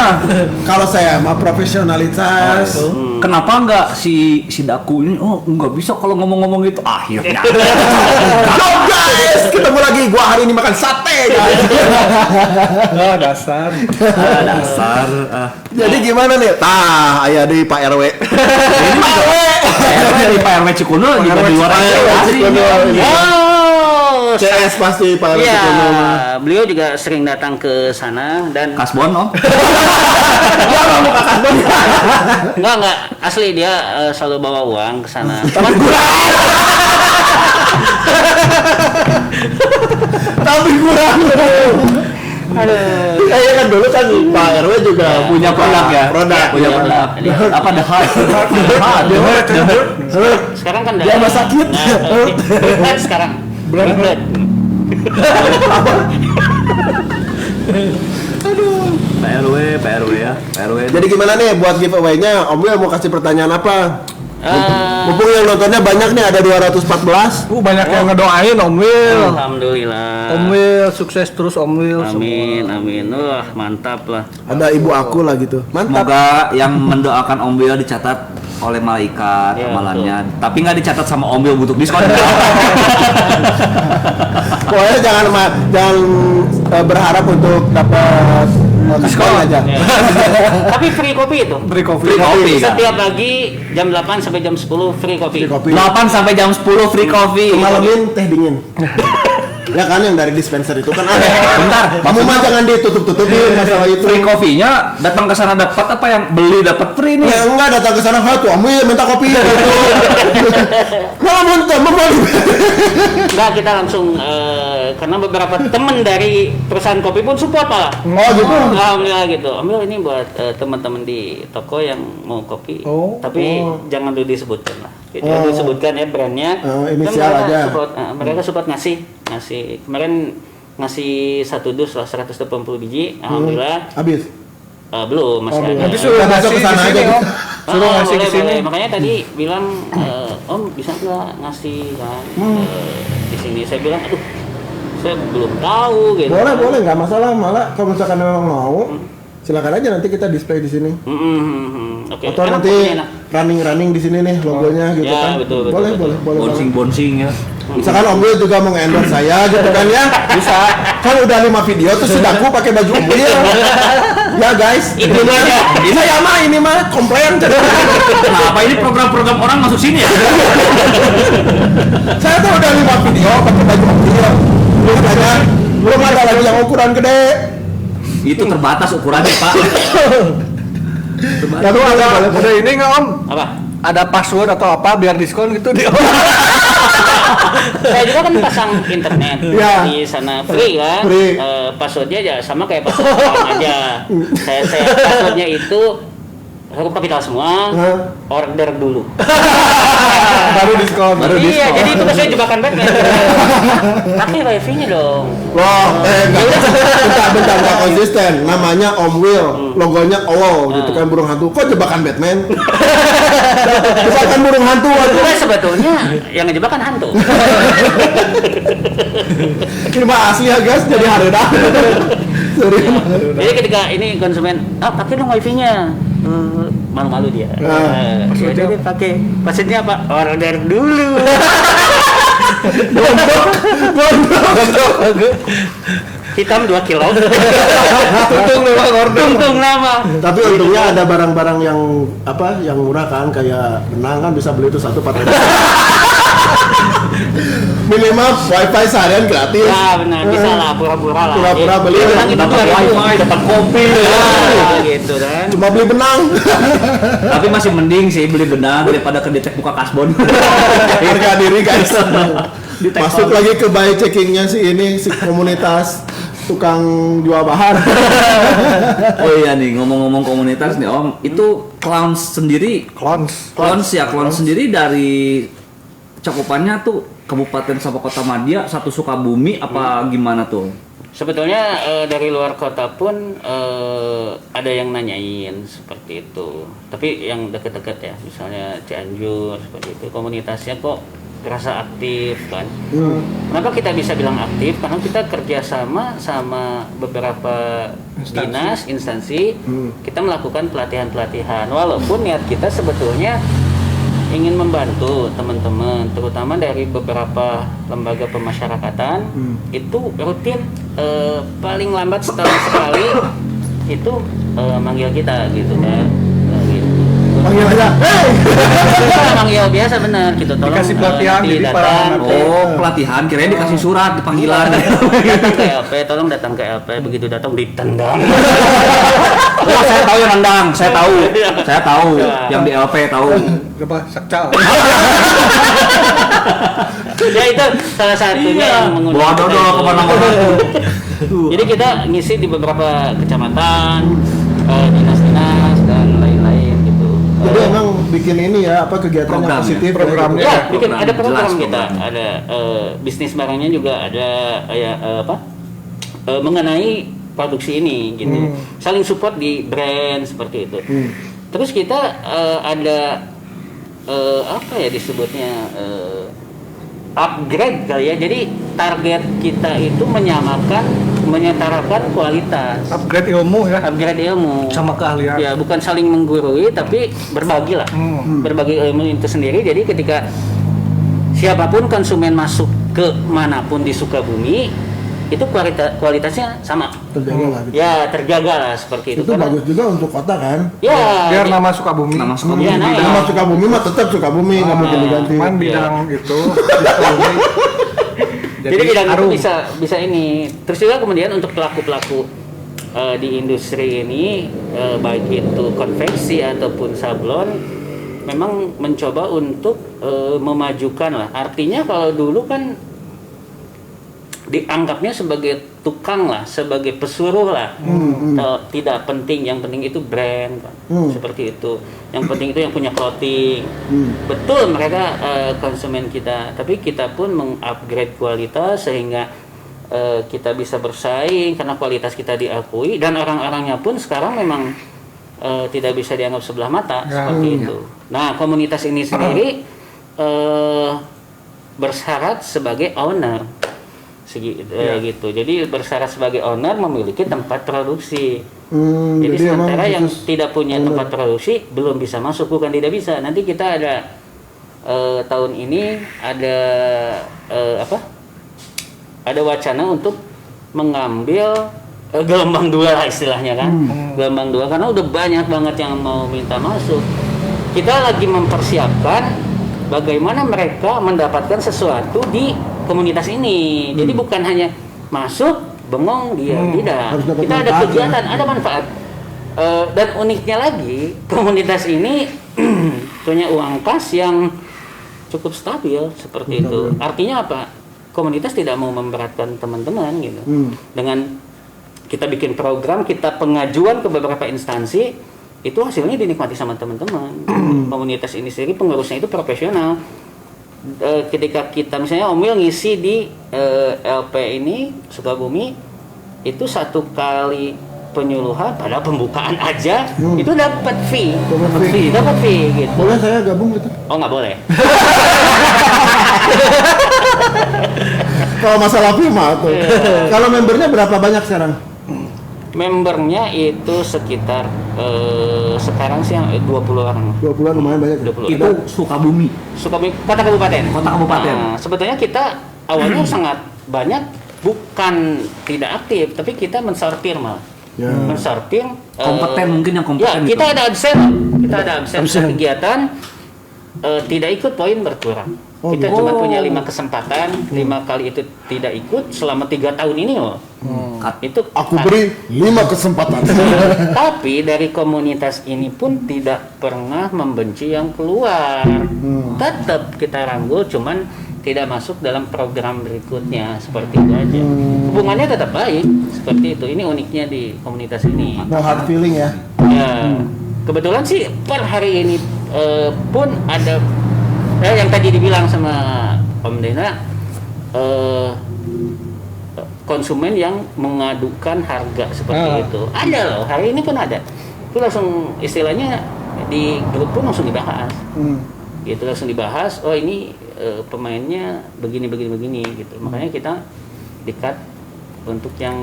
Kalau saya mah profesionalitas. Kenapa enggak si Daku ini? Oh, enggak bisa kalau ngomong-ngomong gitu. Akhirnya. Halo guys, ketemu lagi. Gua hari ini makan sate guys. Dasar. Dasar. Jadi gimana nih? Tah, aya deui Pak RW. Dari Pak RW Cikuno juga di luar ekspektasi. Oh, CS pasti Pak RW Iya, Cikuno mah. beliau juga sering datang ke sana dan Kasbon Om. enggak asli dia selalu bawa uang ke sana. Tapi kurang. Iya kan dulu kan Pak RW juga punya produk ya. Produk. Punya produk. Apa the heart? The heart. Sekarang kan Dia mah sakit. Blood sekarang. Blood. PRW ya. PRW. Jadi gimana nih buat giveaway-nya? Om Will mau kasih pertanyaan apa? Mumpung yang nontonnya banyak nih, ada 214. Banyak yang ngedoain Om Will. Alhamdulillah. Om Will sukses terus Om Will. Amin, amin. Wah, mantap lah. Ada ibu aku lah gitu. Mantap. Semoga yang mendoakan Om Will dicatat oleh malaikat Ya, amalannya. Tapi nggak dicatat sama Om Will untuk diskon. Pokoknya jangan berharap untuk dapat diskon aja. Ya. Tapi free kopi itu. Free coffee. Free kopi kan? Setiap pagi jam 8 sampai jam 10 free kopi. Kopi. 8 sampai jam 10 free coffee. Malamin teh dingin. Ya kan yang dari dispenser itu kan aneh. Bentar, Kamu mah jangan ditutup-tutupin masalah itu. Free coffee-nya datang ke sana dapat apa yang beli dapat free nih? Ya enggak datang ke sana, "Ha, tuh Amu minta kopi." Malah minta Enggak, kita langsung karena beberapa teman dari perusahaan kopi pun support malah. Oh gitu. Alhamdulillah gitu. Ambil ini buat teman-teman di toko yang mau kopi. Tapi jangan dulu disebutkan lah. Jadi disebutkan ya brandnya. Inisial Dan mereka aja. Support, mereka support ngasih kemarin ngasih 1 dus lah 180 biji. Alhamdulillah. Habis. Belum masih ada. Nanti suruh Besok ngasih kesana di sini aja. Om. Suruh ngasih ke sini. Makanya tadi bilang Om bisa nggak ngasih kan di sini. Saya bilang aduh saya belum tahu gitu. Boleh nggak masalah, malah kalau misalkan memang mau silakan aja nanti kita display di sini. Oke. Atau Enak, nanti kopinya enak. running di sini nih logonya gitu Ya, kan. betul, boleh betul. banget. Bonsing ya. Misalkan Om Will juga mau endorse saya gitu kan ya. Bisa. Kan udah 5 video terus sudah aku pakai baju Om Will. Ya guys, ini mah ini mah komplain. Kenapa ini program-program orang masuk sini ya? Saya tuh udah 5 video pakai baju Om Will. Belum ada lagi yang ukuran gede. Itu terbatas ukurannya, Pak. Lalu ada ini nggak Om? Apa? Ada password atau apa biar diskon gitu di Saya juga kan pasang internet Ya. di sana free kan. Free. Passwordnya aja sama kayak password orang aja. Saya passwordnya itu huruf kapital semua. Order dulu. baru diskon. Iya, jadi itu saya jebakan Batman. Pakai wifi-nya dong. Wah, bentar nggak konsisten. Namanya Om Will, logonya O gitu kan burung hantu. Kok jebakan Batman? Jebakan burung hantu aja. Nah, sebetulnya yang ngejebakan hantu. Ini mah asli ya guys, jadi hareuda. Serius. Jadi ketika ini konsumen, pakai dong wifi-nya. Malu-malu dia. Passwordnya dia pakai. Passwordnya apa? Order dulu. Hitam 2 kilo. Tuntung nama. Tapi untungnya ada barang-barang yang apa yang murah kan, kayak benang kan bisa beli itu 1.400. Minimal wifi seharian gratis. Ya benar, bisa lah pura-pura lah. Pura-pura beli. Benang itu Dapat wifi, dapat kopi. gitu kan. Cuma beli benang. Tapi masih mending sih beli benang daripada kedetek buka kasbon. Harga diri guys. Masuk lagi ke buy checkingnya si komunitas tukang jual bahan. Oh iya nih, ngomong-ngomong komunitas nih Om, itu Clowns sendiri, Clowns sendiri dari cakupannya tuh Kabupaten sama Kota Madia, satu Sukabumi apa gimana tuh? Sebetulnya dari luar kota pun ada yang nanyain seperti itu. Tapi yang dekat-dekat ya, misalnya Cianjur seperti itu, komunitasnya kok terasa aktif kan. Kenapa kita bisa bilang aktif? Karena kita kerjasama sama beberapa dinas, instansi, kita melakukan pelatihan-pelatihan. Walaupun niat kita sebetulnya ingin membantu teman-teman, terutama dari beberapa lembaga pemasyarakatan, itu rutin paling lambat setahun sekali itu manggil kita gitu kan. Gitu. Panggil aja, hey! Manggil biasa bener gitu, tolong Dikasih pelatihan, nanti jadi datang. Oh, pelatihan, kirain dikasih surat, panggilan. Datang ke LP, tolong datang ke LP, begitu datang ditendang. Oh, saya tahu yang nendang, saya tahu, yang di LP tahu. Apa? Sakcal. Ya itu salah satunya yang menggunakan. Bawa dodol kemana-mana. Jadi kita ngisi di beberapa kecamatan, dinas-dinas dan lain-lain gitu. Jadi emang bikin ini ya, apa kegiatan yang Program ya? positif Programnya. Ya, bikin program. ada program Jelas kita, program. ada bisnis barangnya juga ada mengenai produksi ini gitu. Saling support di brand seperti itu. Terus kita ada apa ya disebutnya upgrade kali ya. Jadi target kita itu menyetarakan kualitas. Upgrade ilmu ya. Upgrade ilmu Sama keahlian. ya, bukan saling menggurui tapi berbagi lah, berbagi ilmu itu sendiri. Jadi ketika siapapun konsumen masuk ke manapun di Sukabumi itu kualitasnya sama, terjaga lah gitu. ya terjaga lah seperti itu. Itu bagus juga untuk kota kan. Ya Biar nama Sukabumi. Nama Sukabumi. Iya, naik. Nama Sukabumi mah tetap Sukabumi, nggak mungkin diganti. Man bidang itu di Sukabumi. Jadi bidang itu harum. bisa ini. Terus juga kemudian untuk pelaku-pelaku di industri ini, baik itu konveksi ataupun sablon, memang mencoba untuk memajukan lah. Artinya kalau dulu kan dianggapnya sebagai tukang lah, sebagai pesuruh lah. Tidak penting, yang penting itu brand kan. Seperti itu. Yang penting itu yang punya clothing. Betul mereka konsumen kita, tapi kita pun mengupgrade kualitas sehingga kita bisa bersaing karena kualitas kita diakui, dan orang-orangnya pun sekarang memang tidak bisa dianggap sebelah mata seperti itu. Nah, komunitas ini sendiri bersyarat sebagai owner. Gitu. Jadi bersyarat sebagai owner memiliki tempat produksi. Jadi sementara yang tidak punya tempat produksi belum bisa masuk, bukan tidak bisa. Nanti kita ada tahun ini ada ada wacana untuk mengambil gelombang 2 lah istilahnya kan. Gelombang 2 karena udah banyak banget yang mau minta masuk. Kita lagi mempersiapkan bagaimana mereka mendapatkan sesuatu di komunitas ini. Jadi bukan hanya masuk, bengong, diam, tidak. Kita ada kegiatan, ada manfaat. Dan uniknya lagi, komunitas ini punya uang kas yang cukup stabil seperti itu. Artinya apa? Komunitas tidak mau memberatkan teman-teman gitu. Dengan kita bikin program, kita pengajuan ke beberapa instansi, itu hasilnya dinikmati sama teman-teman. Komunitas ini sendiri pengurusnya itu profesional. Ketika kita misalnya Om Wil ngisi di LP ini Sukabumi, itu 1 kali penyuluhan pada pembukaan aja itu dapat fee, dapat fee gitu. Boleh saya gabung gitu? Oh nggak boleh. Kalau masalah fee mah tuh. Kalau membernya berapa banyak sekarang? Membernya itu sekitar sekarang sih 20 orang. 20-an lumayan banyak. 20. Itu Sukabumi. Sukabumi kota kabupaten. Kota kabupaten. Nah, sebetulnya kita awalnya sangat banyak, bukan tidak aktif, tapi kita mensortir malah. Ya. Mensortir Kompeten, mungkin yang kompeten Ya, kita gitu. ada absen. Kita ada absen kegiatan, tidak ikut poin berkurang. Kita cuma punya 5 kesempatan, 5 kali itu tidak ikut selama 3 tahun ini loh. Itu Aku beri 5 kesempatan. tapi dari komunitas ini pun tidak pernah membenci yang keluar. Tetap kita rangkul, cuman tidak masuk dalam program berikutnya, seperti itu aja. Hubungannya tetap baik, seperti itu. Ini uniknya di komunitas ini. No hard feeling ya. Ya, kebetulan sih per hari ini pun ada yang tadi dibilang sama Om Dena, konsumen yang mengadukan harga seperti itu. Ada loh, hari ini pun ada. Itu langsung istilahnya di grup pun langsung dibahas. Gitu langsung dibahas, oh ini pemainnya begini gitu. Makanya kita dikat untuk yang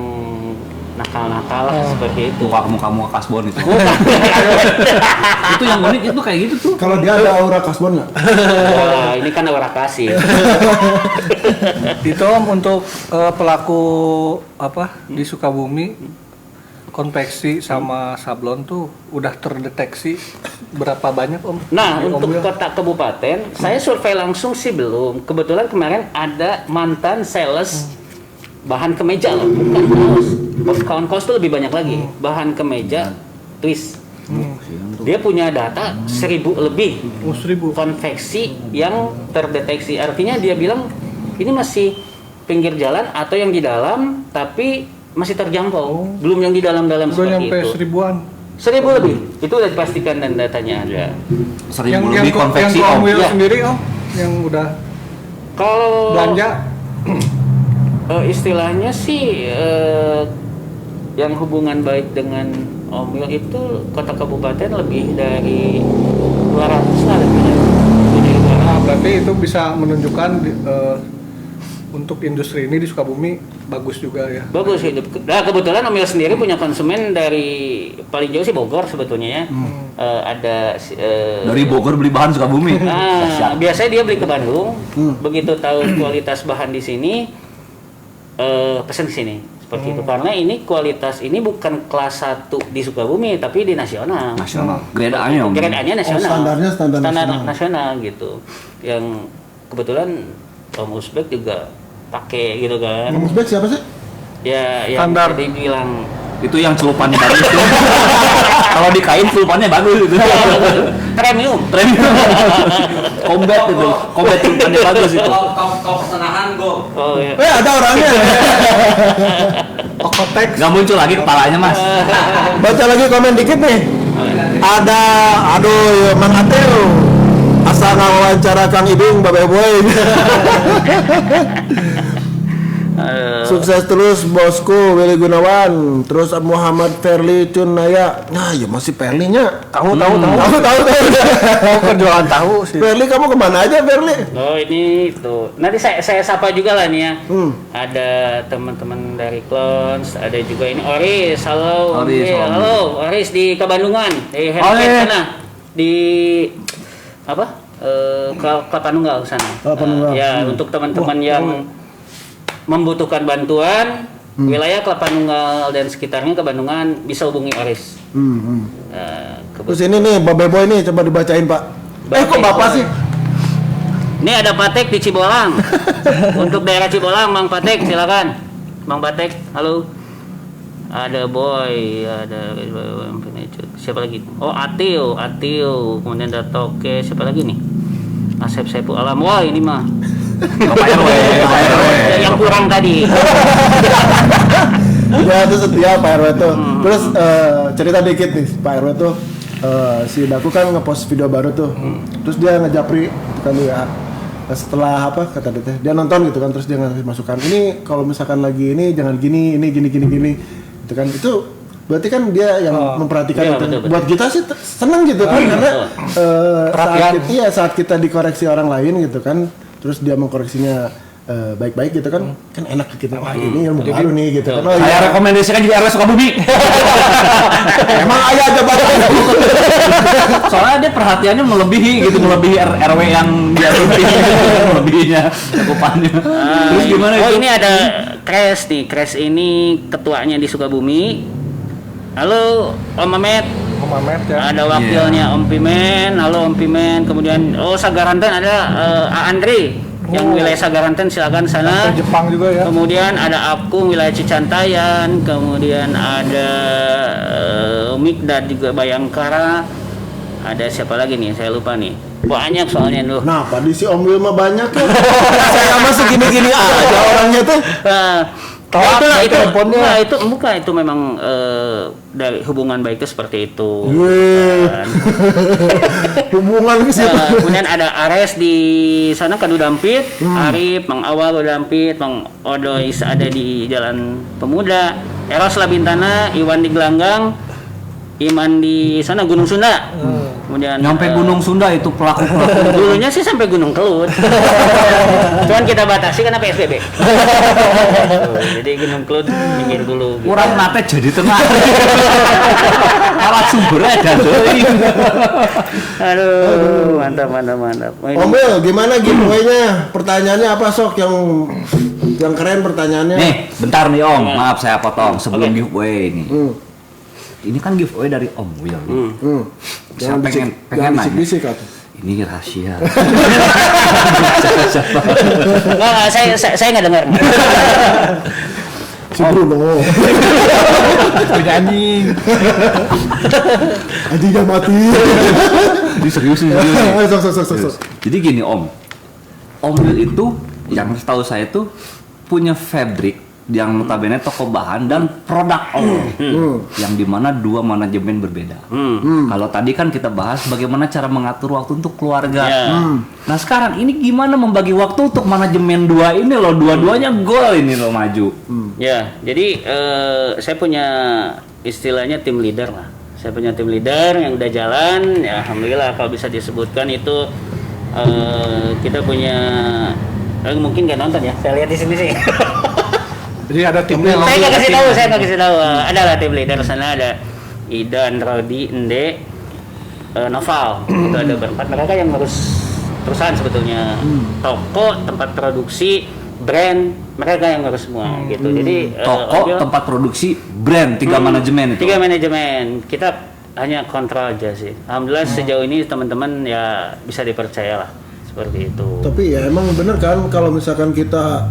nakal-nakal seperti itu. Muka kasbon itu. Itu yang unik itu kayak gitu tuh. Kalau dia ada aura kasbon nggak? Wah, ini kan aura kasih. Itu Om, untuk pelaku apa di Sukabumi konveksi sama sablon tuh udah terdeteksi berapa banyak Om? Nah, Di untuk Omwil? kota kabupaten, saya survei langsung sih belum. Kebetulan kemarin ada mantan sales bahan kemeja loh, bukan kaos. Kawan kaos itu lebih banyak lagi. Bahan kemeja, twist. Dia punya data 1.000 lebih 1.000. konveksi yang terdeteksi. Artinya dia bilang ini masih pinggir jalan atau yang di dalam, tapi masih terjangkau. Belum yang di dalam-dalam Udah seperti nyampe itu. 1000-an. 1.000 lebih. Itu udah dipastikan dan datanya ada. 1.000 Yang lebih konveksi yang Om. Omwil Ya. sendiri Om, yang udah Kalau belanja istilahnya sih yang hubungan baik dengan Omwil itu kota kabupaten lebih dari 200 lah lebih dari 200. Nah, berarti itu bisa menunjukkan untuk industri ini di Sukabumi bagus juga ya. Bagus hidup. Nah, kebetulan Omwil sendiri punya konsumen dari paling jauh sih Bogor sebetulnya ya. Ada Dari Bogor beli bahan Sukabumi. nah, biasanya dia beli ke Bandung. Begitu tahu kualitas bahan di sini pesan di sini. Seperti itu. Karena ini kualitas ini bukan kelas 1 di Sukabumi tapi di nasional. Nasional. Grade A-nya Om. Grade A-nya nasional. standarnya standar nasional gitu. Yang kebetulan Om Uzbek juga pakai gitu kan. Om Uzbek siapa sih? Ya yang Standar. tadi bilang Itu yang celupannya bagus tuh. Kalau di kain celupannya bagus gitu. premium. Premium. Combat itu. Combat celupannya bagus itu. Kau pesenahan go. Oh iya. Ada orangnya. Okotex. Nggak muncul lagi kepalanya Mas. Baca lagi komen dikit nih. Ada, aduh, ya, Mang Ateo. Asal ngawancara Kang Ibing, Babe Boy. Sukses terus bosku, Willy Gunawan. Terus Muhammad Ferli Cunaya. Nah, ya masih Ferlinya. Kamu tahu. Aku jualan tahu sih. Ferli, kamu kemana aja, Ferli? Oh ini tuh. Nanti saya sapa juga lah nih ya. Hmm. Ada teman-teman dari Clones, ada juga ini Oris. Halo. Oris, Oke, Om. halo Oris di Kabandungan. Di Oh, Handpad iya. sana. Di apa? Kelapa Nunggal sana. Kelapa Nunggal. Ya, untuk teman-teman yang membutuhkan bantuan wilayah Kelapa Nunggal dan sekitarnya Kabandungan bisa hubungi Oris. Terus ini nih, Babe Boy nih, coba dibacain, Pak. Kok Babe Bapak Boy. sih? Ini ada Patek di Cibolang. Untuk daerah Cibolang, Mang Patek, silakan. Mang Patek, halo. Ada Boy, ada siapa lagi? Oh, Atil. Kemudian ada Toke, siapa lagi nih? Asep Saiful Alam. Wah, ini mah Bapak RW. yang kurang tadi. Ya, itu setia Pak RW tuh. Terus cerita dikit nih, Pak RW tuh si Daku kan ngepost video baru tuh. Terus dia ngejapri kan dia setelah apa kata dia, dia nonton gitu kan, terus dia ngasih masukan. Ini kalau misalkan lagi ini jangan gini, ini gini. Gitu kan. Itu berarti kan dia yang memperhatikan iya, itu. betul. Buat kita sih seneng gitu kan, karena saat kita dikoreksi orang lain gitu kan, terus dia mengkoreksinya baik-baik gitu kan, kan enak ke kita. Wah, ini ilmu baru nih gitu kan. Oh, Saya iya. rekomendasikan jadi RW Sukabumi. Emang ayah aja Pak. Soalnya dia perhatiannya melebihi RW yang dia rutin. Melebihinya cakupannya. Terus gimana Oh, itu? ini ada Crash nih. Crash ini ketuanya di Sukabumi. Halo, Om Mamet. Om Mamet ya. Ada wakilnya Om Pimen, halo Om Pimen. Kemudian Sagaranten ada A Andri yang wilayah Sagaranten, silakan sana. Ke Jepang juga ya. Kemudian ada Apkung wilayah Cicantayan, kemudian ada Mikdad juga Bayangkara. Ada siapa lagi nih? Saya lupa nih. Banyak soalnya loh. Nah, Pak, di si Om Wilma banyak ya. Saya mah segini-gini aja orangnya tuh. Itu memang dari hubungan baik itu seperti itu. Wih. Hubungan ke situ. Kemudian ada Ares di sana Kadu Dampit, Arif, Mang Awal Kadu Dampit, Mang Odois ada di Jalan Pemuda, Eros Labintana, Iwan di Gelanggang, Iman di sana Gunung Sunda. Kemudian Nyampe Gunung Sunda itu pelaku. dulunya sih sampai Gunung Kelut. Cuman kita batasi karena PSBB. Jadi Gunung Kelut minggir dulu. Gitu. Kurang nate jadi tengah. Alat sumbernya ada doi. Aduh, mantap. Oh, ini- Om Wil, gimana giveaway-nya? Pertanyaannya apa sok yang keren pertanyaannya? Nih, bentar nih Om. Maaf saya potong sebelum giveaway nih. ini kan giveaway dari Om Will. Saya pengen nanya. bisik-bisik atuh. Ini rahasia. Nggak, saya nggak dengar. Si Bruno. Punya anjing. Anjingnya mati. Ini serius nih. Sok. Jadi gini Om Will itu yang setahu saya tuh punya fabrik yang notabene toko bahan dan produk yang dimana dua manajemen berbeda. Kalau tadi kan kita bahas bagaimana cara mengatur waktu untuk keluarga. Nah sekarang ini gimana membagi waktu untuk manajemen dua ini loh, dua-duanya goal ini loh maju. Ya, jadi saya punya istilahnya tim leader lah. Saya punya tim leader yang udah jalan, ya alhamdulillah kalau bisa disebutkan itu kita punya mungkin nggak nonton ya, saya lihat di sini sih. Jadi ada timnya. Saya nggak kasih tahu. Ada lah tim leader sana, ada Idan, Rodi, Ende, Noval. Itu ada berempat. Mereka yang ngurus perusahaan sebetulnya, toko, tempat produksi, brand, mereka yang ngurus semua gitu. Jadi Toko, tempat produksi, brand, tiga manajemen itu. Tiga manajemen. Kita hanya kontrol aja sih. Alhamdulillah sejauh ini teman-teman ya bisa dipercaya lah seperti itu. Tapi ya emang bener kan kalau misalkan kita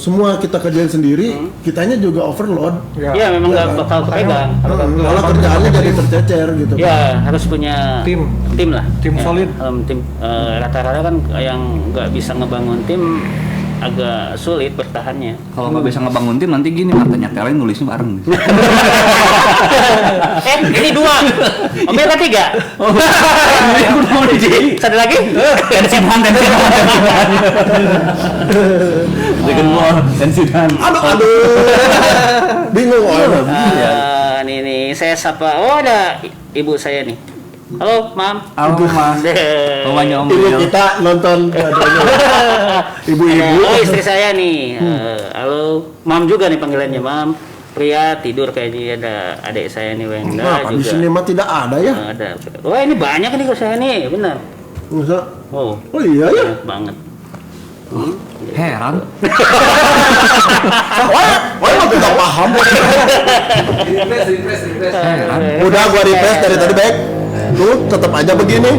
semua kita kerjain sendiri, kitanya juga overload. Ya memang nggak bakal kepegang. Malah kerjaannya jadi tercecer gitu. Ya harus punya tim lah. Tim Ya, solid. Tim rata-rata kan yang nggak bisa ngebangun tim agak sulit bertahannya. Kalau nggak bisa ngebangun tim nanti gini matanya Telen nulisnya bareng. Ini dua, Omel kan tiga. Satu lagi? Tensihan. Dengan mau tensihan. Aduh. Bingung orang. Nih saya sapa. Oh ada ibu saya nih. Halo, Mam. Halo, Mas. Rumahnya Om Ibu Will. kita nonton keadaannya. Ibu-ibu. Oh istri saya nih. Halo, Mam juga nih panggilannya Mam. Pria tidur kayaknya, ada adik saya nih Wenda Nah, juga. di sini mah tidak ada ya. Ada. Wah ini banyak nih kok saya nih, benar. Masa? Oh Iya ya. banyak banget. Heran. Wah, mah tidak paham. Heran. Udah gua refresh dari tadi baik. Tuh, tetap aja begini.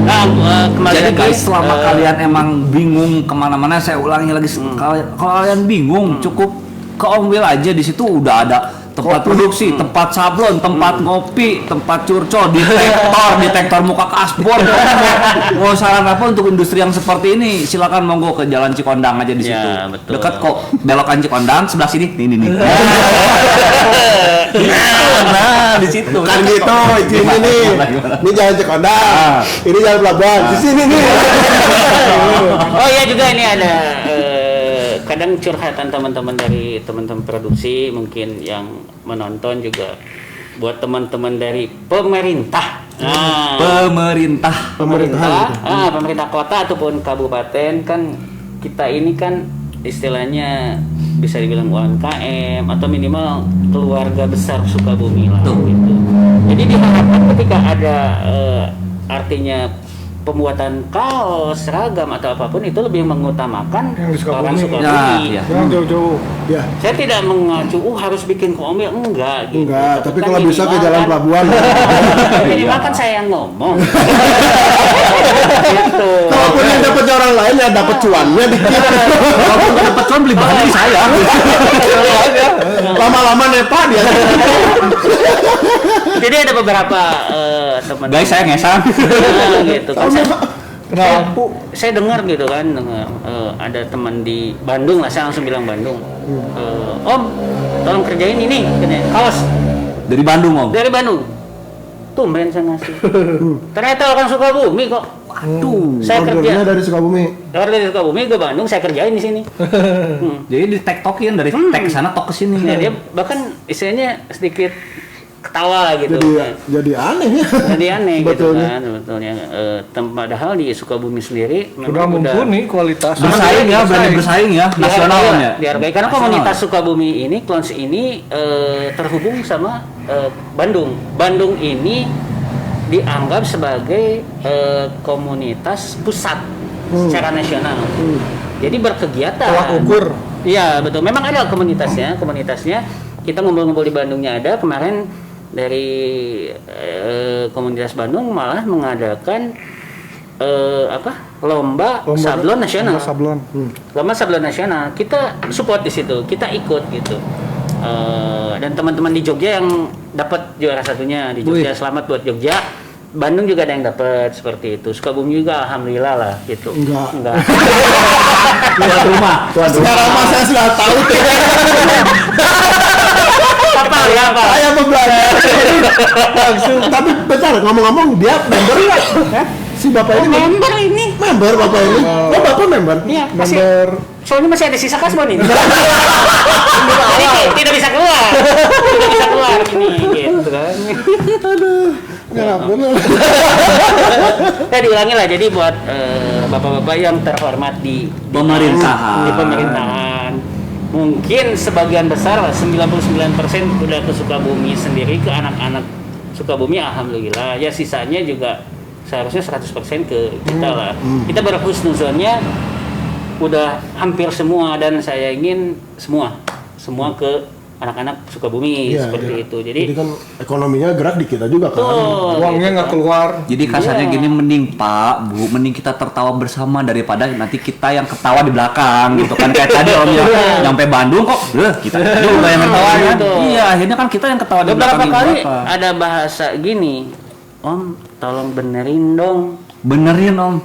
Nah, kembali Jadi lagi, guys, selama kalian emang bingung kemana-mana, saya ulangi lagi. Kalau kalian bingung, cukup ke Om Will aja, di situ udah ada tempat produksi, tempat sablon, tempat ngopi, tempat curcol, detektor muka kasbon. Mau saran apa untuk industri yang seperti ini? Silakan monggo ke Jalan Cikondang aja di situ. Ya, betul. Dekat kok, belokan Cikondang sebelah sini. Nih. Nah, di situ. Kan gitu, ini nih. Ini jalan Cikondang. Ini jalan Pelabuhan. Di sini nih. Oh iya juga ini ada kadang curhatan teman-teman dari teman-teman produksi mungkin yang menonton juga buat teman-teman dari pemerintah. Nah, pemerintah kota ataupun kabupaten kan kita ini kan istilahnya bisa dibilang UMKM atau minimal keluarga besar Sukabumi lah gitu. Jadi diharapkan ketika ada artinya pembuatan kaos, seragam atau apapun itu lebih mengutamakan Yang di Sukabumi. orang Sukabumi. Yang jauh-jauh. Ya. Saya tidak mengacu, harus bikin ke Omel, enggak gitu. Enggak, tapi kan kalau bisa ke minimal Jalan kan- Pelabuhan. Minimal kan saya yang ngomong. Gitu. Kalaupun yang dapat orang lain ya dapat cuannya dikit. Kalau dapat cuan beli bahannya di saya. Lama-lama nepa dia. Jadi ada beberapa teman. Guys, saya ngesan. Gitu kan. Saya dengar gitu kan, ada teman di Bandung lah, saya langsung bilang Bandung. Om, tolong kerjain ini, katanya, kaos Dari Bandung, Om. dari Bandung. Tumben saya ngasih. Ternyata orang Sukabumi kok. Aduh. Saya Ordernya kerja dari Sukabumi. dari Sukabumi ke Bandung, saya kerjain di sini. Jadi di tektokin dari tek ke sana tok ke sini. Nah, dia bahkan istilahnya sedikit ketawa lah gitu. Jadi aneh ya. Jadi aneh gitu Betulnya. kan sebetulnya. Padahal di Sukabumi sendiri Sudah memang mumpuni kualitas. Bersaing ya, berani bersaing ya, nasional Om ya. dihargai karena Nasional. komunitas Sukabumi ini, Clones ini terhubung sama Bandung. Bandung ini dianggap sebagai komunitas pusat secara nasional. Jadi berkegiatan. Tolak ukur. Iya betul. Memang ada komunitasnya kita ngumpul-ngumpul di Bandungnya ada. Kemarin dari komunitas Bandung malah mengadakan lomba sablon nasional. Lomba sablon nasional. Kita support di situ, kita ikut gitu. Dan teman-teman di Jogja yang dapat juara satunya di Jogja, selamat buat Jogja. Bandung juga ada yang dapat seperti itu. Sukabumi juga alhamdulillah lah gitu. Enggak. Tuan rumah. Sekarang mas saya sudah tahu tuh. Apa ya Pak? Saya belajar. Langsung. Tapi bentar, ngomong-ngomong dia member nggak? Si bapak ini Member ini. member bapak ini. Oh bapak member? Iya, masih. Member. Soalnya masih ada sisa kasbon ini. Jadi tidak bisa keluar. Tidak bisa keluar ini gitu kan. Aduh. Nggak bener. Ya diulangi lah, jadi buat bapak-bapak yang terhormat di pemerintahan, mungkin sebagian besar lah 99% udah ke Sukabumi sendiri, ke anak-anak Sukabumi alhamdulillah. Ya sisanya juga seharusnya 100% ke kita lah. Kita berhusnuzonnya udah hampir semua, dan saya ingin semua ke anak-anak Sukabumi seperti itu. Jadi kan ekonominya gerak di kita juga kan. Uangnya nggak keluar. Jadi kasarnya gini, mending Pak, Bu, mending kita tertawa bersama daripada nanti kita yang ketawa di belakang gitu kan. Kayak tadi Om ya, nyampe Bandung kok, kita juga yang ketawa kan. Iya, akhirnya kan kita yang ketawa di belakang. Beberapa kali ada bahasa gini, Om tolong benerin dong. Benerin Om.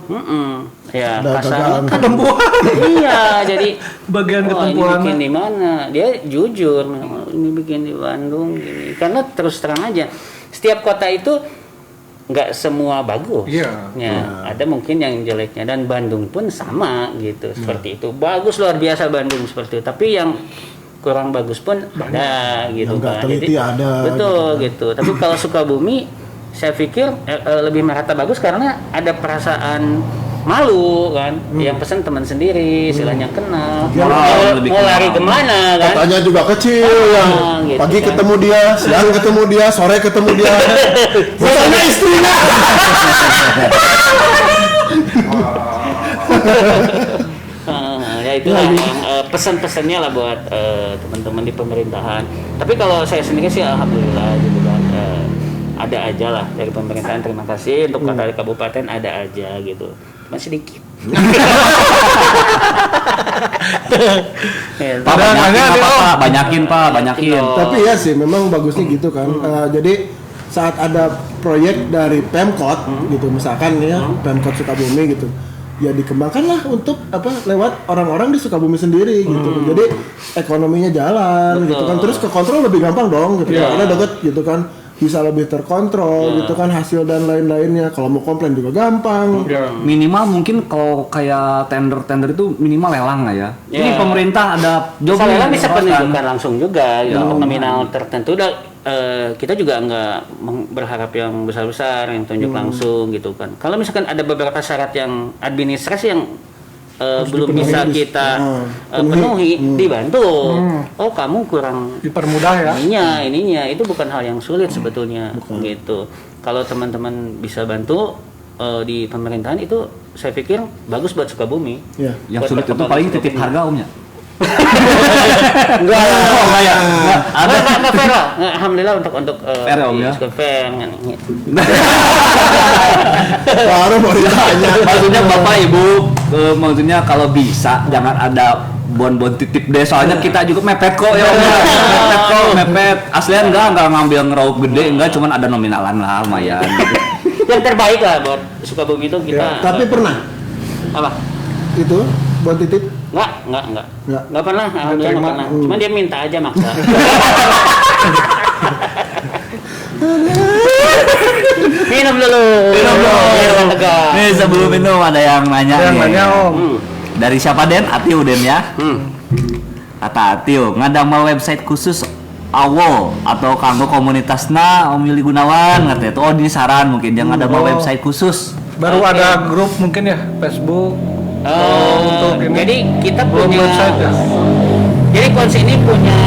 Ya Ada kasar Ketempuhan. iya, jadi Bagian ketempuhan. ini bikin di mana, dia jujur ini bikin di Bandung gini, karena terus terang aja setiap kota itu nggak semua bagus. Iya. Ya, ada mungkin yang jeleknya, dan Bandung pun sama gitu seperti itu. Bagus luar biasa Bandung seperti itu, tapi yang kurang bagus pun ada gitu Yang nggak kan. teliti ada, betul gitu. Tapi kalau Sukabumi saya pikir lebih merata bagus karena ada perasaan malu kan, yang pesen teman sendiri, istilahnya kenal, mau lari kemana kan? Katanya juga kecil, yang gitu pagi kan. ketemu dia, siang ketemu dia, sore ketemu dia. Katanya istrinya. Ya itulah yang pesan-pesannya lah buat teman-teman di pemerintahan. Tapi kalau saya sendiri sih alhamdulillah gitu kan, ada aja lah dari pemerintahan. Terima kasih untuk kota kabupaten ada aja gitu, masih sedikit. Pak, banyakin Pak. Tapi ya sih memang bagusnya gitu kan. Jadi saat ada proyek dari Pemkot gitu, misalkan ya Pemkot Sukabumi gitu, ya dikembangkanlah untuk lewat orang-orang di Sukabumi sendiri gitu. Jadi ekonominya jalan gitu kan, terus ke kontrol lebih gampang dong gitu karena deket gitu kan, bisa lebih terkontrol gitu kan, hasil dan lain-lainnya. Kalau mau komplain juga gampang. Minimal mungkin kalau kayak tender itu minimal lelang lah ya. Ini pemerintah ada job bisa lelang, bisa penunjukan langsung juga gitu, untuk nominal tertentu. Kita juga nggak berharap yang besar-besar, yang tunjuk langsung gitu kan. Kalau misalkan ada beberapa syarat yang administrasi yang belum bisa kita penuhi, dibantu. Oh kamu kurang Dipermudah ya. ininya itu bukan hal yang sulit sebetulnya gitu. Kalau teman-teman bisa bantu di pemerintahan, itu saya pikir bagus buat Sukabumi. Yang sulit itu paling titip harga Omnya. Enggak fair lah. Alhamdulillah untuk fair Om ya. Fair. Baru mau ditanya. Maksudnya Bapak Ibu, maksudnya kalau bisa jangan ada bon titip deh, soalnya kita juga mepet kok ya Om. Mepet. Aslinya enggak ngambil ngeraup gede, enggak, cuman ada nominalan lah lumayan. Yang terbaik lah buat Sukabumi itu kita. Tapi pernah Apa? itu bon titip? Enggak pernah. Alhamdulillah enggak pernah. Cuma dia minta aja maksa. Minum dulu. Nih sebelum minum ada yang nanya nih. Om. Dari siapa Den? Atiu Den ya. Kata Atiu, ngadamel website khusus Awo atau kanggo komunitasna Om Yuli Gunawan katanya. Oh ini saran mungkin dia ngadamel website khusus. Baru ada grup mungkin ya, Facebook. Untuk ini. Jadi kita Belum punya website ya? Jadi Konsi ini punya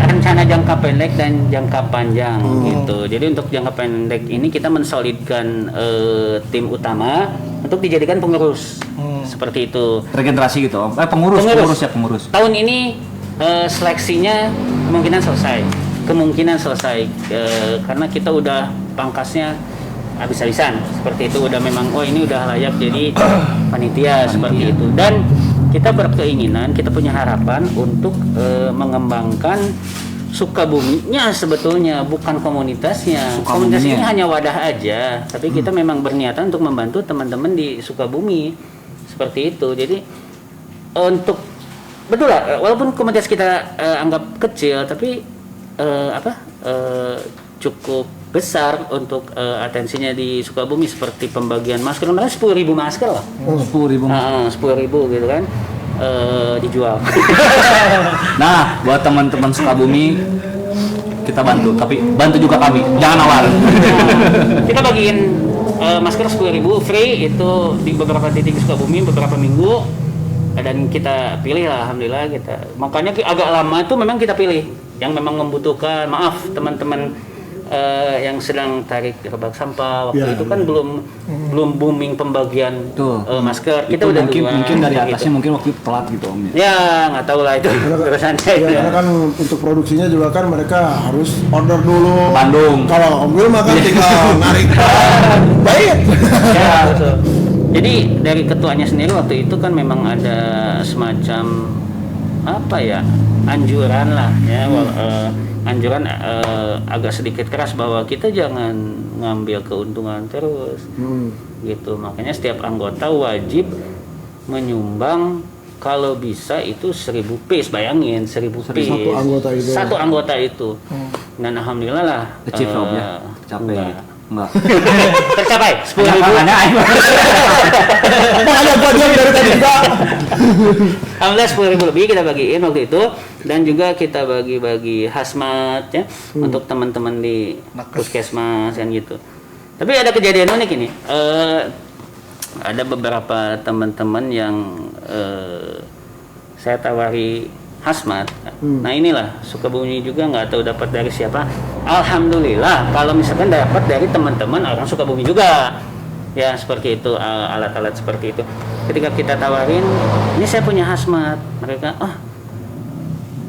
rencana jangka pendek dan jangka panjang gitu. Jadi untuk jangka pendek ini kita mensolidkan tim utama untuk dijadikan pengurus. Seperti itu. Regenerasi gitu Om. Pengurus ya. Tahun ini seleksinya kemungkinan selesai karena kita udah pangkasnya habis-habisan seperti itu, udah memang ini udah layak jadi panitia seperti itu. Dan kita berkeinginan, kita punya harapan untuk mengembangkan Sukabuminya sebetulnya, bukan komunitasnya. Komunitas ini hanya wadah aja, tapi kita memang berniatan untuk membantu teman-teman di Sukabumi seperti itu. Jadi untuk betul lah, walaupun komunitas kita anggap kecil, tapi cukup besar untuk atensinya di Sukabumi, seperti pembagian masker. Kemarin 10.000 masker lah. 10.000 gitu kan. Dijual. Nah, buat teman-teman Sukabumi, kita bantu, tapi bantu juga kami, jangan nawar. Kita bagiin masker 10.000 free itu di beberapa titik di Sukabumi beberapa minggu, dan kita pilih lah, alhamdulillah kita. Makanya agak lama itu memang kita pilih yang memang membutuhkan. Maaf teman-teman yang sedang tarik rebak sampah waktu itu kan belum booming pembagian masker. Kita udah mungkin dari atasnya gitu. Mungkin waktu itu telat gitu Om. Ya nggak tahu lah itu urusannya. Karena kan untuk produksinya juga kan mereka harus order dulu. Bandung. Kalau Om Wil makan tinggal narik. Baik. Ya betul. Jadi dari ketuanya sendiri waktu itu kan memang ada semacam anjuran lah ya. Anjuran agak sedikit keras bahwa kita jangan ngambil keuntungan terus gitu. Makanya setiap anggota wajib menyumbang kalau bisa itu 1.000 piece. Bayangin 1.000 piece satu anggota itu. Dan alhamdulillah lah tercapai. Enggak. Tercapai 10.000. Makanya gua diam dari tadi juga. Alhamdulillah 10.000 lebih kita bagiin waktu itu, dan juga kita bagi-bagi hazmat ya untuk teman-teman di puskesmas yang gitu. Tapi ada kejadian unik ini. Ada beberapa teman-teman yang saya tawari hazmat. Nah inilah Sukabumi juga nggak tahu dapat dari siapa. Alhamdulillah kalau misalkan dapat dari teman-teman orang Sukabumi juga. Ya seperti itu, alat-alat seperti itu. Ketika kita tawarin, ini saya punya hazmat, mereka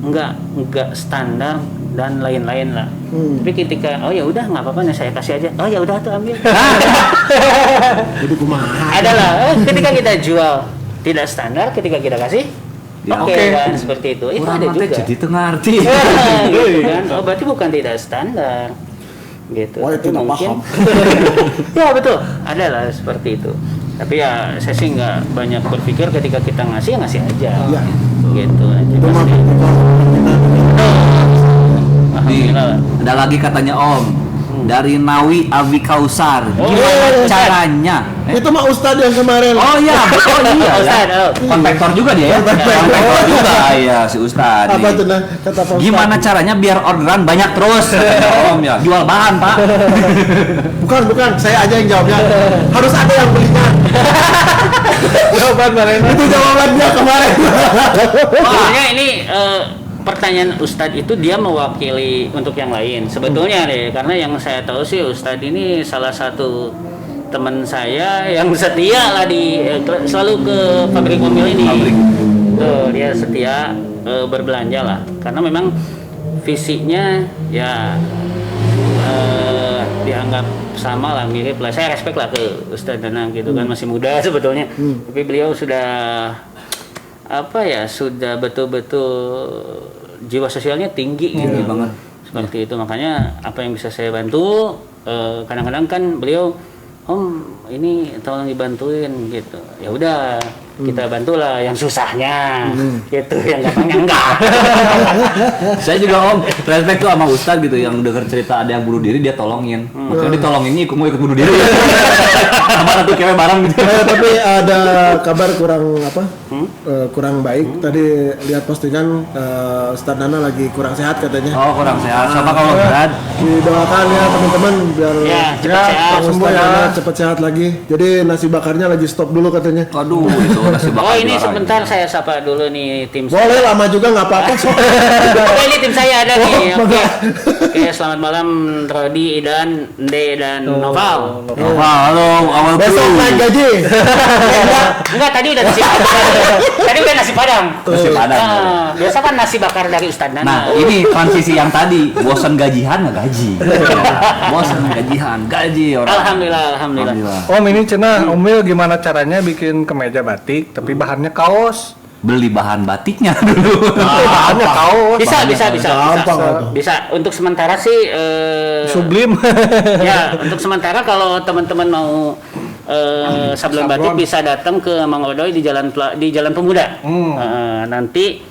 nggak standar dan lain-lain lah. Tapi ketika ya udah nggak apa-apa nih saya kasih aja. Oh ya udah tuh ambil. Jadi kumaha. Adalah ketika kita jual tidak standar, ketika kita kasih oke. Kan seperti itu. Itu ada juga. Jadi tengah arti. Gitu kan. Oh berarti bukan tidak standar. Gitu. Wah itu nggak mungkin paham. ya betul, ada lah seperti itu. Tapi ya saya sih nggak banyak berpikir, ketika kita ngasih aja. Ya. Gitu aja. Itu mah Alhamdulillah. Ada lagi katanya Om, dari Nawi Abi Kausar. Gimana caranya? Itu mah Ustadz yang kemarin. Oh iya. Ustadz, konvektor juga dia ya. Konvektor juga ya si Ustadz. Apa tuh kata Pak Ustadz? Gimana caranya biar orderan banyak terus? Om ya. Jual bahan Pak. Bukan, saya aja yang jawabnya. Harus ada yang belinya. Jawaban Marena. Itu jawaban dia kemarin. Maksudnya ini pertanyaan Ustadz itu dia mewakili untuk yang lain sebetulnya deh, karena yang saya tahu sih Ustadz ini salah satu teman saya yang setia lah selalu ke pabrik mobil ini. Tuh dia setia berbelanja lah, karena memang fisiknya ya dianggap sama lah, mirip lah. Saya respect lah ke Ustadz Danang gitu kan, masih muda sebetulnya, tapi beliau sudah sudah betul-betul jiwa sosialnya tinggi gitu banget seperti itu. Makanya apa yang bisa saya bantu, kadang-kadang kan beliau Om ini tolong dibantuin gitu, ya udah kita bantulah yang susahnya gitu, yang gampangnya enggak. Saya juga Om respect tuh sama Ustadz gitu, yang dengar cerita ada yang bunuh diri dia tolongin. Makanya ditolonginnya ikut bunuh diri. Sama satu cewek bareng gitu. Tapi ada kabar kurang baik. Tadi lihat postingan Ustadz Nana lagi kurang sehat katanya. Oh kurang sehat. Sama kalau berat. Didoakan ya teman-teman biar cepat sehat, sembuh ya. Cepat sehat lagi. Jadi nasi bakarnya lagi stop dulu katanya. Aduh itu pasti bakal Oh ini juara. sebentar saya sapa dulu nih tim saya. Boleh lama juga nggak apa-apa. Oke, ini tim saya ada nih. Oh, Oke. Oke, selamat malam Rodi, Idan, Nde dan Noval. Wah, halo, awal Besok dulu. naik gaji. Enggak, tadi udah nasi padang. Tadi udah nasi padang. Nasi padang. Ah, biasa kan nasi bakar dari Ustadz Nana. Nah, ini transisi yang tadi, bosan gajian nggak gaji. Bosan gajian, gaji orang. Alhamdulillah. Om ini cenah, Om Wil gimana caranya bikin kemeja batik tapi bahannya kaos? Beli bahan batiknya dulu. Bahannya kaos. Bisa. Gampang itu. Bisa. Untuk sementara sih Sublim. ya, untuk sementara kalau teman-teman mau sablon batik bisa datang ke Mang Odoy di Jalan Pemuda. Nanti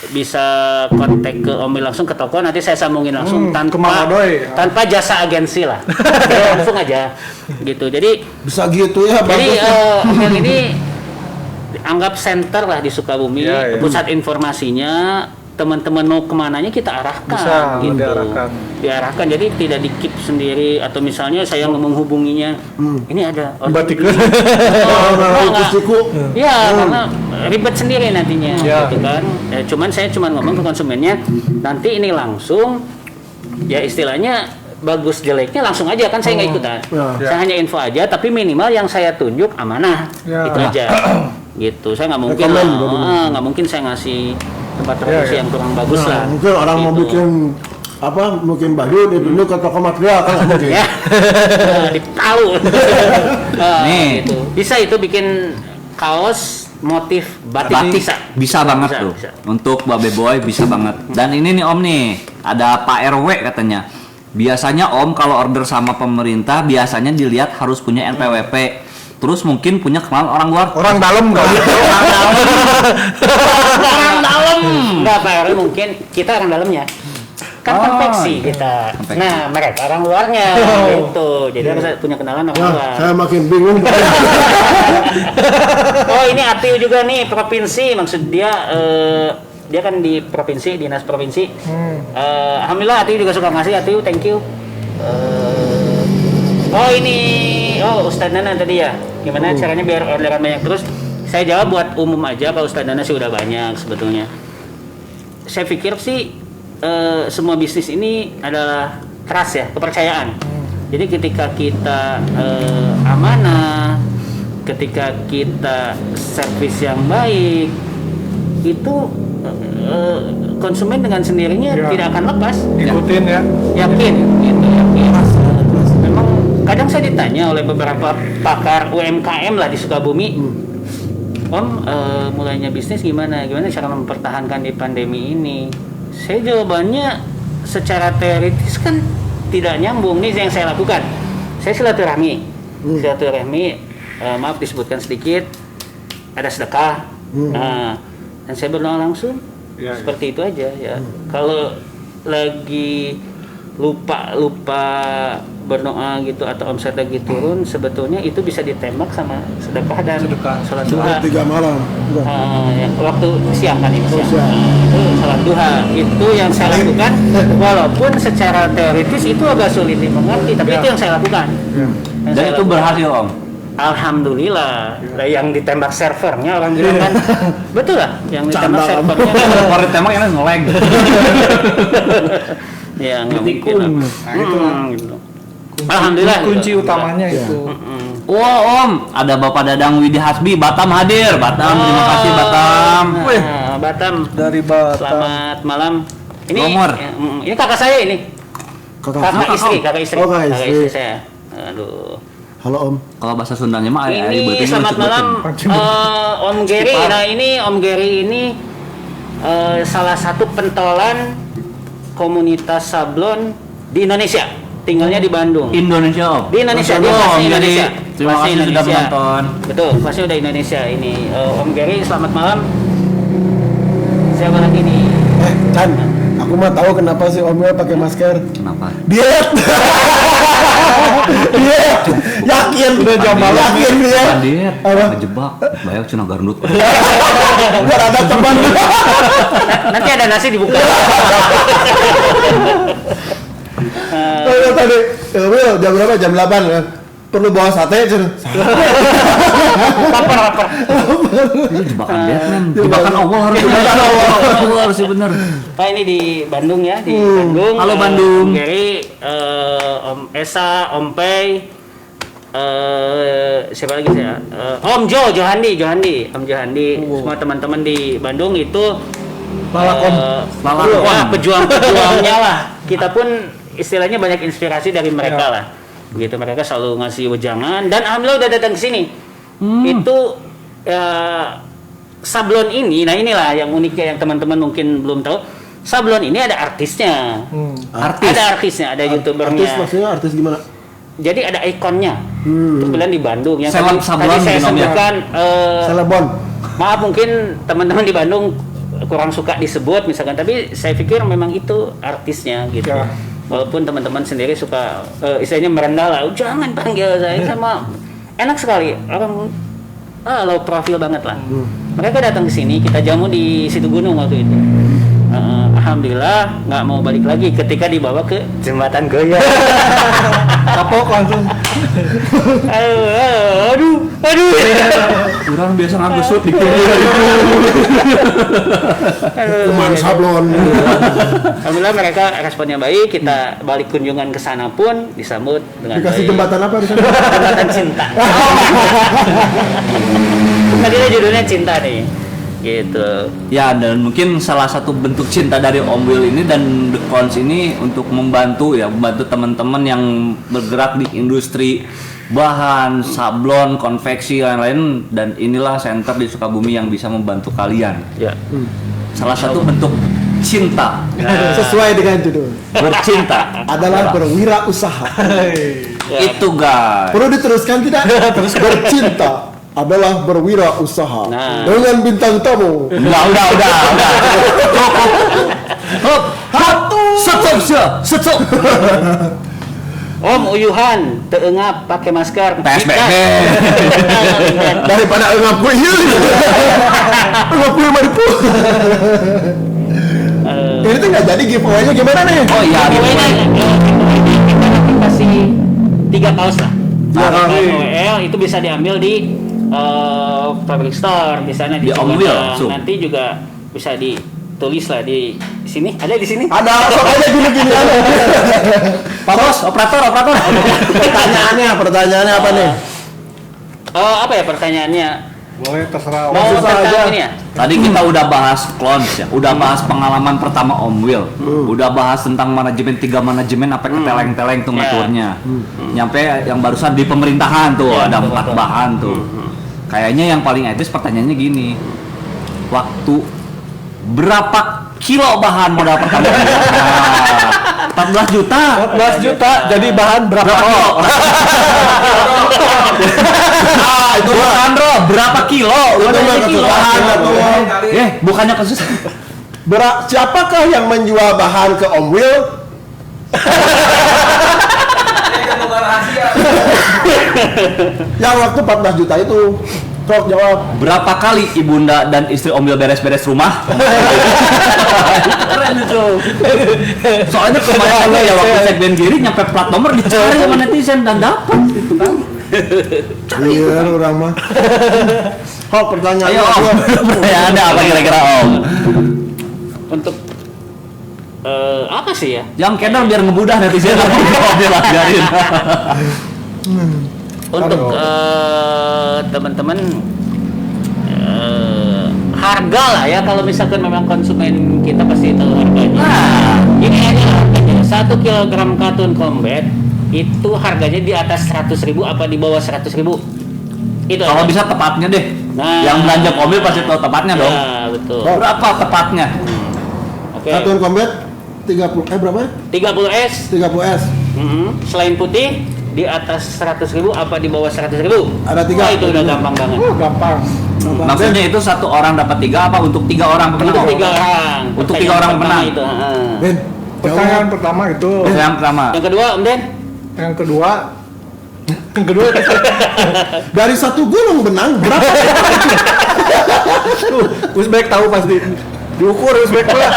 bisa kontak ke Om Wil langsung ke toko, nanti saya sambungin langsung ke Mang Odoy. tanpa jasa agensi lah. Jadi langsung aja gitu. Jadi Bisa gitu ya, jadi bagus. Om Wil ini anggap center lah di Sukabumi, Ya. pusat informasinya. Teman-teman mau kemananya kita arahkan, Bisa, gitu. diarahkan. Jadi tidak di-keep sendiri atau misalnya saya menghubunginya, ini ada Batik. nggak. Siku. Ya, karena ribet sendiri nantinya, Ya. gitu kan. Saya cuma ngomong ke konsumennya, nanti ini langsung, ya istilahnya bagus jeleknya langsung aja kan saya nggak ikutan. Ya. Saya hanya info aja, tapi minimal yang saya tunjuk amanah, Ya. itu aja. Gitu, saya nggak mungkin Rekomen juga nggak mungkin saya ngasih tempat produksi Ya. yang kurang bagus Nah, lah. mungkin orang mau Gitu. bikin mungkin baju ditunjuk ke toko material kan nggak mungkin. Ya, ditahu. Nih. Gitu. Bisa itu bikin kaos motif batik, bisa banget tuh. bisa. Untuk Babe Boy bisa banget. Dan ini nih Om nih, ada Pak RW katanya. Biasanya Om kalau order sama pemerintah biasanya dilihat harus punya NPWP. Terus mungkin punya kenalan orang luar. Orang dalam enggak? Orang dalam. Enggak, Pak RW mungkin kita orang dalamnya. Kan konveksi kita. Konveksi. Nah, mereka orang luarnya gitu. Jadi harus punya kenalan orang Nah, luar. saya makin bingung. Oh, ini Atiu juga nih provinsi, maksud dia kan di provinsi, dinas provinsi. Alhamdulillah Atiu juga suka ngasih. Atiu, thank you. Oh Ustadz Nana tadi ya. Gimana caranya biar orderan banyak terus? Saya jawab buat umum aja, Pak Ustadz Nana sih udah banyak sebetulnya. Saya pikir sih semua bisnis ini adalah trust ya, kepercayaan. Jadi ketika kita amanah, ketika kita servis yang baik, itu konsumen dengan sendirinya Ya. tidak akan lepas. Ikutin ya. Yakin, gitu yakin. Memang kadang saya ditanya oleh beberapa pakar UMKM lah di Sukabumi, Om, mulainya bisnis gimana cara mempertahankan di pandemi ini? Saya jawabannya secara teoritis kan tidak nyambung. Nih yang saya lakukan, saya silaturahmi, maaf disebutkan sedikit, ada sedekah, dan saya berdoa langsung. Ya, Seperti itu aja ya. Kalau lagi lupa berdoa gitu atau omset lagi turun, sebetulnya itu bisa ditembak sama sedekah dan salat duha. 3 malam. Yang waktu siang kan itu siang. itu salat duha itu yang saya lakukan, walaupun secara teoritis itu agak sulit dimengerti, tapi itu yang saya lakukan. Yang Dan saya itu lakukan. berhasil Om. Alhamdulillah. Lah yang ditembak servernya orang bilang kan betul lah, yang ditembak Canda. servernya. Kalau ditembak ini nge-lag. Ya nggak mungkin lah. Gitu. Alhamdulillah. Kunci gitu. utamanya itu. Wah Om, ada Bapak Dadang Widi Hasbi, Batam hadir. Batam, terima kasih Batam. Nah, Batam. Dari Batam. Selamat malam. Ini Nomor. ini kakak saya ini. Kakak istri. Oh, kakak istri. saya. Aduh. Halo Om. Kalau bahasa Sundanya mah Ini selamat malam Om Gary. Nah ini Om Gary ini salah satu pentolan komunitas sablon di Indonesia. Tinggalnya di Bandung. Indonesia Om. Di Indonesia, dia Om, pasti jadi Indonesia. terima Pasti kasih sudah Indonesia. menonton. Betul, pasti udah Indonesia ini. Om Gary, selamat malam. Siapa lagi nih? Chan, aku mah tahu kenapa sih Om Wil pakai masker. Kenapa? Diet. Diet. Yakin udah jam malam. Yakin dia. Hadir, Apa? ngejebak, banyak cina garndut. Biar ada teman. Nanti ada nasi dibuka. Oh, tadi Wil jam berapa? Jam 8 ya. perlu bawa sate cenah. Lapar. Ini jebakan Batman, jebakan Allah harus benar. Allah harus benar. Pak ini di Bandung ya, di Bandung. Halo Bandung. Gary, Om Esa, Om Pei, siapa lagi saya? Om Johandi, Om Johandi. Semua teman-teman di Bandung itu pejuang-pejuangnya lah. Kita pun istilahnya banyak inspirasi dari mereka lah. Begitu mereka selalu ngasih wejangan dan alhamdulillah udah datang ke sini. Itu sablon ini, nah inilah yang uniknya yang teman-teman mungkin belum tahu. Sablon ini ada artisnya. Ada artisnya, ada YouTubernya. Artis maksudnya artis gimana? Jadi ada ikonnya. Kebetulan di Bandung yang tadi Sablon saya sebutkan. Selebon. Maaf mungkin teman-teman di Bandung kurang suka disebut misalkan, tapi saya pikir memang itu artisnya gitu. Ya. Walaupun teman-teman sendiri suka istilahnya merendah lah, jangan panggil saya sama enak sekali orang low profil banget lah. Mereka datang ke sini, kita jamu di Situ Gunung waktu itu. Alhamdulillah nggak mau balik lagi ketika dibawa ke Jembatan Goya. Kapok langsung. Aduh. Kurang biasa ngagusut di Cuman sablon. Alhamdulillah mereka responnya baik, kita balik kunjungan ke sana pun disambut dengan Dikasih baik. jembatan apa di sana? Jembatan cinta. Tadinya judulnya cinta nih. Gitu. Ya, dan mungkin salah satu bentuk cinta dari Om Will ini dan The Cons ini untuk membantu teman-teman yang bergerak di industri bahan, sablon, konveksi lain-lain, dan inilah center di Sukabumi yang bisa membantu kalian. Ya. Salah satu bentuk cinta Sesuai dengan judul. bercinta Adalah berwirausaha. itu guys. Perlu diteruskan tidak? Terus bercinta adalah berwirausaha Nah. dengan bintang tamu. Udah. Hop. Stop. Om Uyuhan teengap pakai masker. PSBB. Daripada ngap gue hiu. Ngap gue maripu. Ini tuh nggak jadi giveaway-nya gimana nih? Oh iya, Giveaway-nya kita nanti kasih 3 kaos lah. OL itu bisa diambil di Fabric Store di sana Di Om Cibodas. Will, langsung. Nanti juga bisa ditulis lah di sini. Ada di sini. Ada sok aja gini-gini aja. Pak Bos, operator. Pertanyaannya apa nih? Apa ya pertanyaannya? Boleh terserah. Mau susah tentang aja. ini ya? Tadi kita udah bahas clones ya, udah bahas pengalaman pertama Om Will, udah bahas tentang manajemen 3 manajemen apa keteleng-teleng tuh Ya. ngaturnya. Nyampe yang barusan di pemerintahan tuh Ya, ada betul, 4 betul. bahan tuh. Kayaknya yang paling etis pertanyaannya gini. Waktu berapa kilo bahan modal pertama? Nah, 14 juta. 14 juta jadi bahan berapa kilo? Itu bukan bro, berapa kilo? Itu mah kesusahan atau Bukannya kasus. siapakah yang menjual bahan ke Om Will? Yang waktu 14 juta itu. Sok jawab. Berapa kali ibunda dan istri Om Will beres-beres rumah? Keren itu. Soalnya kemarin ya waktu segmen Giri nyampe plat nomor dicari sama netizen dan dapat gitu kan. Iya, orang mah. Hok pertanyaan. Ayo Om, pertanyaannya apa kira-kira Om? Untuk apa sih ya? Yang kedar biar ngebudah netizen apa Om Will ajarin. Untuk teman-teman harga lah ya, kalau misalkan memang konsumen kita pasti tahu harganya. Nah, Ini aja harganya 1 kilogram katun combat itu harganya di atas 100.000 apa di bawah 100.000? Itu kalau aja. bisa tepatnya deh. Nah. Yang belanja Om Will pasti tahu tepatnya dong. Ya, betul. Berapa tepatnya? Oke. Satuan combat 30 berapa ya? 30S. 30S. Selain putih di atas 100.000 apa di bawah 100.000? Ada 3. Wah, itu udah gampang banget. Gampang. Maksudnya itu 1 orang dapat 3 apa untuk 3 orang pemenang? Untuk 3 orang. Untuk Pertanyaan 3 orang pertama pemenang. itu. Ben, Pertanyaan pertama itu. Yang pertama. Yang kedua, Om Den? Yang kedua dari 1 gunung benang berapa? Uzbek tahu pasti. Diukur Uzbek lah.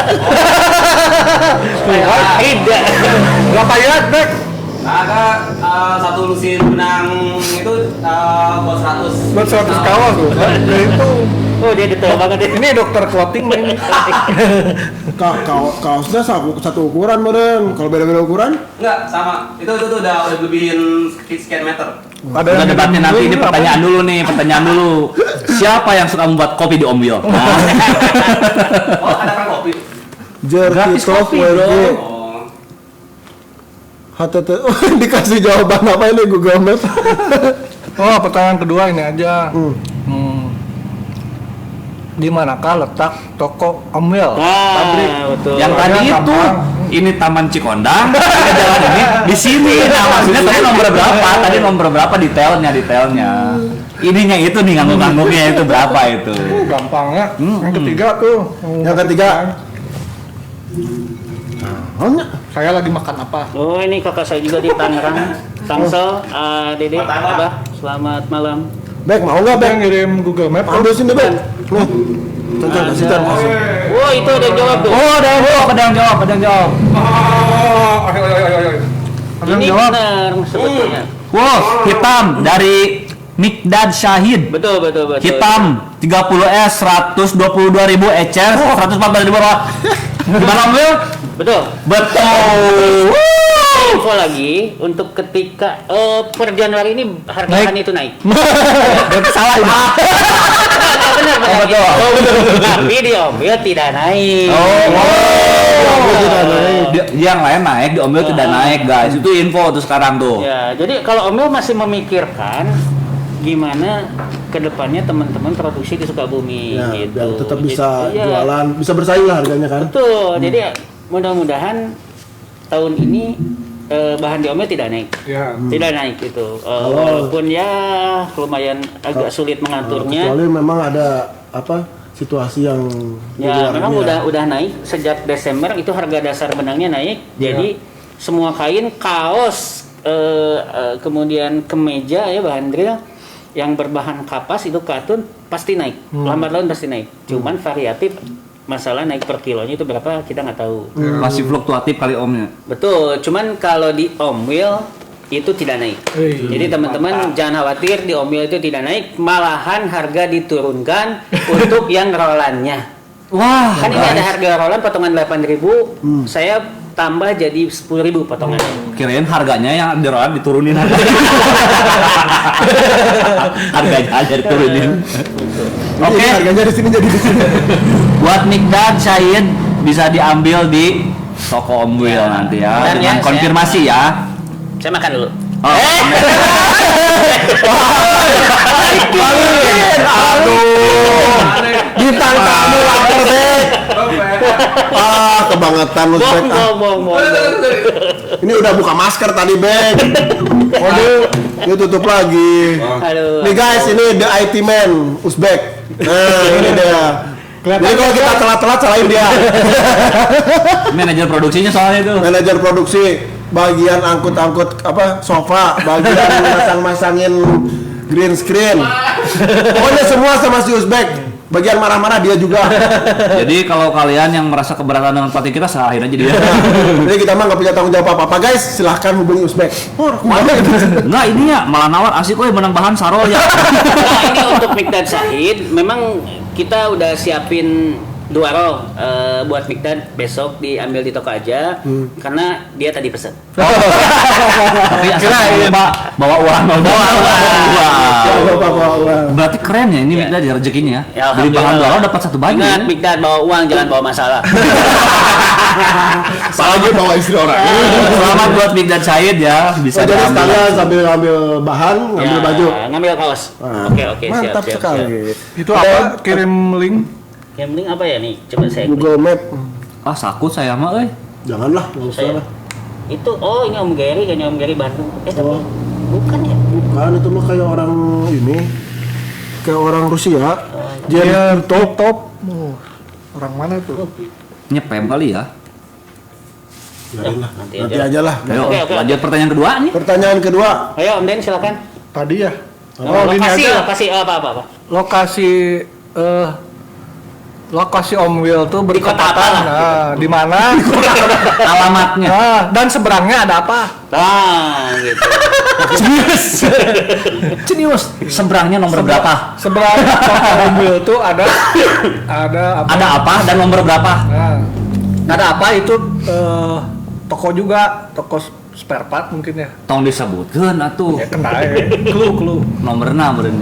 Tidak. Berapa yard, Bek? Ada satu lusin benang itu buat 100. Buat 100 kawas tuh. Ya itu. Oh dia detail banget ya. Ini dokter clothing ini. Kaosnya satu ukuran meren. Kalau beda-beda ukuran? Enggak, sama. Itu udah lebihin sekian meter. Udah debatnya nanti, ini pertanyaan dulu nih, pertanyaan dulu. Siapa yang suka membuat kopi di Om Will? Oh, ada kan kopi. Gratis kopi, Oh. HTT, dikasih jawaban apa ini Google Maps? Oh, pertanyaan kedua ini aja. Di manakah letak toko Om Will? Pabrik. Betul. Yang tadi Ada itu, gampang. ini Taman Cikondang, ini jalan ini di sini. Nah maksudnya tadi nomor berapa? Tadi nomor berapa detailnya? Ininya itu nih ngangguk-ngangguknya itu berapa itu? Gampangnya. Yang ketiga tuh. Yang ketiga. Saya lagi makan apa? Oh ini kakak saya juga di Tangerang, Tangsel, Dede, Abah, selamat malam. Bek, mau nggak Bek? Yang ngirim Google Maps. Ambil sini Bek. Nih, Cocok, kasih Tan. Oh itu ada yang jawab tuh. Oh ada yang jawab. Ada yang Ini jawab. benar sebetulnya. Wow, hitam dari Mikdad Syahid. Betul. Hitam 30S 122.000 ecer 114.000 rupiah. Gimana Om Will? Betul. Betul. Info lagi untuk ketika per Januari ini harga Naik. bahan itu naik. Berarti salah ini. Benar. betul. Tapi di Om Will tidak naik. Yang lain naik, di Om Will tidak naik guys. Itu info tuh sekarang tuh. Ya, jadi kalau Om Will masih memikirkan gimana kedepannya teman-teman produksi di Sukabumi Ya, gitu. biar tetap bisa Iya. jualan, bisa bersaing lah harganya kan. Betul. Jadi mudah-mudahan tahun ini bahan di Om Will tidak naik. Ya. Tidak naik gitu. Walaupun ya lumayan agak sulit mengaturnya. Kecuali memang ada apa situasi yang di Ya, luar memang ini ya. udah naik sejak Desember itu harga dasar benangnya naik. Jadi semua kain, kaos, kemudian kemeja ya bahan drill yang berbahan kapas itu katun pasti naik. Lambat laun pasti naik. Cuman variatif masalah naik per kilonya itu berapa kita nggak tahu. Masih fluktuatif kali Omnya. Betul. Cuman kalau di Om Will itu tidak naik. Jadi teman-teman jangan khawatir di Om Will itu tidak naik, malahan harga diturunkan untuk yang rolannya. Wah, Kan ini ada harga rolan potongan 8.000, saya tambah jadi 10.000 potongannya. kirain harganya yang di rolan diturunin harganya aja diturunin. Oke, Oke. harganya di sini jadi di sini. Buat Mikdad Syahid bisa diambil di toko Om Will nanti ya. Bentar Dengan ya, konfirmasi ya. Saya makan dulu. Oh. Aduh. Bintang tamu lapar Bek. Kebangetan lu Bek. Bohong. Ini udah buka masker tadi Bek. Waduh, dia tutup lagi. Aduh. Nih guys, ini the IT man Uzbek. Nah, ini dia. Jadi kalau kita telat-telat salahin dia. Manajer produksinya soalnya itu. Manajer produksi bagian angkut-angkut apa sofa, bagian masang-masangin green screen. Pokoknya semua sama si Uzbek. Bagian marah-marah dia juga. Jadi kalau kalian yang merasa keberatan dengan pelatih kita salahin aja dia. Jadi kita mah nggak punya tanggung jawab apa-apa guys. Silahkan hubungi Uzbek. Oh, mana gitu. Enggak, ini ya malah nawar asik kok menang bahan sarol ya. Nah, ini untuk Mikdad Syahid memang kita udah siapin 2 roll buat Mikdad besok diambil di toko aja karena dia tadi pesen. Tapi asal Pak bawa uang. Berarti keren ya ini Ya. Mikdad ya rezekinya Ya, ya. Beli bahan alhamdulillah. dolar dapat satu baju. Ingat Mikdad bawa uang jangan bawa masalah. Apalagi bawa istri orang. Selamat buat Mikdad Syahid ya, bisa Jadi diambil. sekalian sambil ngambil bahan, ngambil Ya, baju. ngambil kaos. Nah, Oke, siap. Mantap sekali. Itu apa? Kirim link. Yang penting apa ya nih? Coba saya klik. Google Map. Ah sakut saya mah euy. Janganlah, nggak usah Saya. lah. Itu ini Om Gary, kayaknya Om Gary Bandung. Tapi Oh. bukan ya? Bukan, itu mah kayak orang ini. Kayak orang Rusia. Dia top. Orang mana tuh? Nyepem kali ya. Biarin lah, Nanti nanti aja. aja lah. Ayo Oke. lanjut pertanyaan kedua nih. Pertanyaan kedua. Ayo Om Den silakan. Tadi ya. Oh, ini lokasi, aja. lokasi apa? Lokasi lokasi Om Will tuh Di kota apa bertepatan. lah, Nah, di mana? Alamatnya. Nah, dan seberangnya ada apa? Nah, gitu. Cenius. Seberangnya nomor berapa? Seberang toko Om Will tuh ada apa? Ada apa dan nomor berapa? Nah, ada apa itu toko juga, toko spare part mungkin ya. Tong disebutkeun atuh. Ya kena ya. Clue. Nomorna meureun.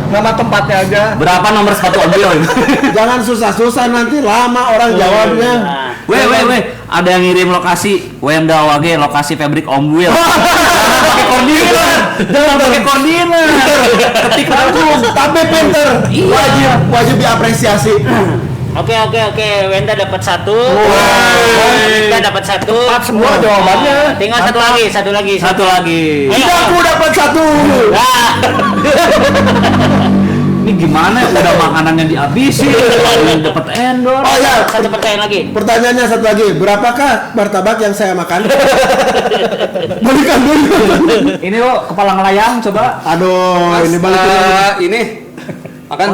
Nama tempatnya aja. Berapa nomor sepatu Om Will? Jangan susah-susah nanti lama orang jawabnya. Nah, Weh, ada yang ngirim lokasi Wenda Wage, lokasi pabrik Om Will. Jangan pakai koordinat. Ketik langsung. Tapi pinter, wajib diapresiasi. Oke, Wenda dapat 1. Kita dapat 1. Tepat semua jawabannya. Tinggal satu lagi. Satu lagi. Tidak, aku dapat 1. Nah, Ini gimana? Udah makanannya dihabisin, dapat endor. Oh ya, satu pertanyaan lagi. pertanyaannya satu lagi. Berapakah martabak yang saya makan? Balikan dulu. Ini lo kepala ngelayang coba. Aduh, ini balikin. Ini makan.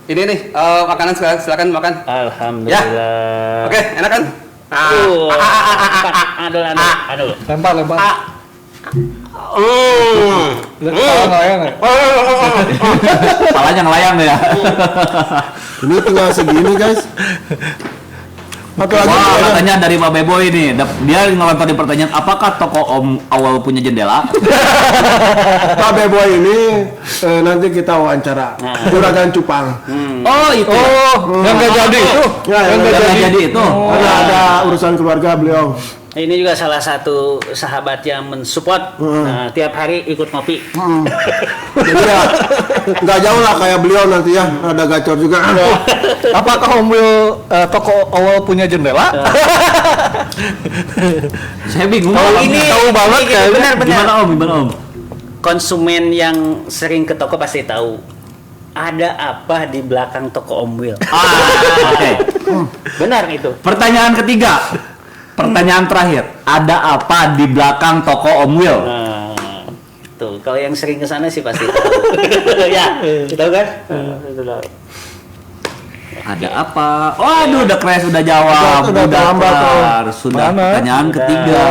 Ini nih makanan silakan makan. Alhamdulillah. Oke, enak kan? Aduh. Lempar. Lihat kepala ngelayang ya? Kepalanya ngelayang ya. Ini tinggal segini, guys. Satu lagi. Wah, katanya dari Pak Beboy ini. Dia ngelontarin pertanyaan, apakah toko Om Awal punya jendela? Pak Beboy ini nanti kita wawancara. Juragan Cupang. Oh, itu. Yang nggak jadi itu. Ya, yang nggak Jangan jadi itu. Karena ada urusan keluarga beliau. Ini juga salah satu sahabat yang mensupport. Nah, tiap hari ikut ngopi. Jadi ya nggak jauh lah kayak beliau nanti ya. Ada gacor juga. Apakah Om Will toko awal punya jendela? Saya bingung. Oh, ini tahu banget ini kayaknya. benar. Gimana Om? Konsumen yang sering ke toko pasti tahu. Ada apa di belakang toko Om Will? Oke. Benar itu. Pertanyaan ketiga. Pertanyaan terakhir. Ada apa di belakang toko Om Will? Nah, tuh kalau yang sering ke sana sih pasti tahu. Ya, tahu kan? Sudah. Ada apa? Waduh, udah crash, udah jawab, Udah terlambat, kelar. Sudah Mana? pertanyaan ketiga.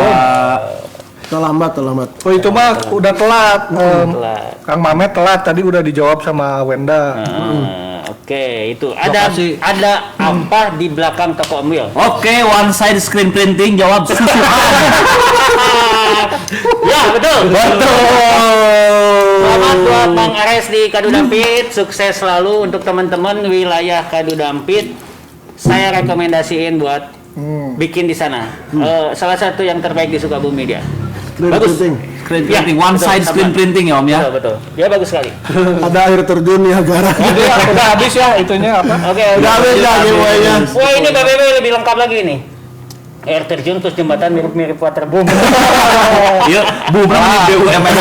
Terlambat. Oh itu mah udah telat. Telat. Kang Mamet telat tadi udah dijawab sama Wenda. Oke, itu ada Lokasi. apa di belakang toko Om Will? Oke, one side screen printing jawab susu. Ya, betul. Selamat buat Bang Ares di Kadu Dampit. Sukses selalu untuk teman-teman wilayah Kadu Dampit. Saya rekomendasiin buat bikin di sana. Salah satu yang terbaik di Sukabumi dia. Bagus. Screen Ya, printing, one betul, side sama. screen printing ya Om ya. Betul. Dia bagus sekali. Ada air terjun Niagara. Udah habis ya itunya apa? Oke, Udah habis ya giveaway-nya. Wah, ini BBB lebih lengkap lagi nih. Air terjun terus jembatan mirip-mirip waterboom. Iya, BUMN BUMN.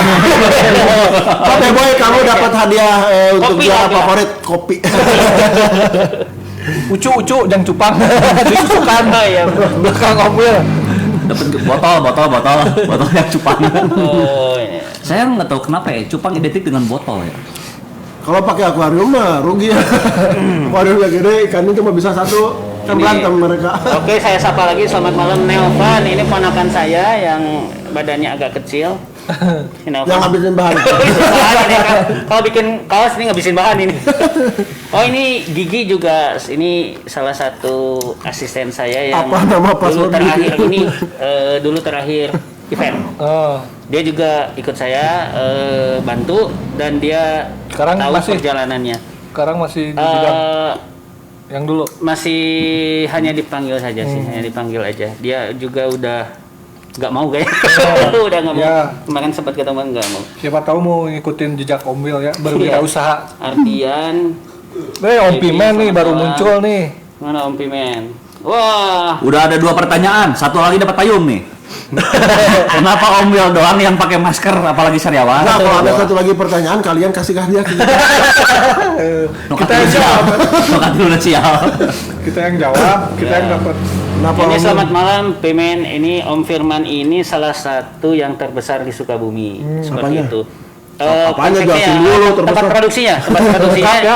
Pak Beboy, kamu dapat hadiah untuk Kopi, juara hadiah. favorit kopi. Ucu yang cupang disusukan Iya. belakang Om Will. Dapat botol yang cupang. Oh, ini. Saya nggak tahu kenapa ya, cupang identik dengan botol ya. Kalau pakai akuarium mah rugi ya. Akuariumnya gede, ikannya cuma bisa satu. Kan Ini- berantem mereka. Oke, saya sapa lagi. Selamat malam, Nelvan. Ini ponakan saya yang badannya agak kecil. Si Nelvan. Yang ngabisin bahan. Ngabisin bahan ini, kan. Kalau bikin kaos ini ngabisin bahan ini. Oh, ini Gigi juga. Ini salah satu asisten saya yang Apa nama dulu password terakhir Gigi? ini dulu terakhir event. Oh, Dia juga ikut saya bantu dan dia Sekarang tahu masih? perjalanannya. sekarang masih di bidang Eh, yang dulu. masih hanya dipanggil saja sih, hanya dipanggil aja. Dia juga udah nggak mau kayaknya. Udah nggak mau. Ya. Kemarin sempat ketemu nggak mau. Siapa tahu mau ngikutin jejak Om Will ya, berwirausaha. Artian Om Pimen nih baru muncul nih. mana Om Pimen? Wah, Udah ada 2 pertanyaan, satu lagi dapat payung nih. Kenapa Om Will doang yang pakai masker, apalagi sariawan? Nah, kalau ada satu lagi pertanyaan, kalian kasih hadiah ke kita. Kita yang jawab. Nokat dulu sial. Kita yang jawab, kita yang dapat. Kenapa ini Om? selamat malam Pimen. Ini Om Firman ini salah satu yang terbesar di Sukabumi. Seperti apanya? itu. Apanya konsepnya jelasin dulu tempat terbesar. produksinya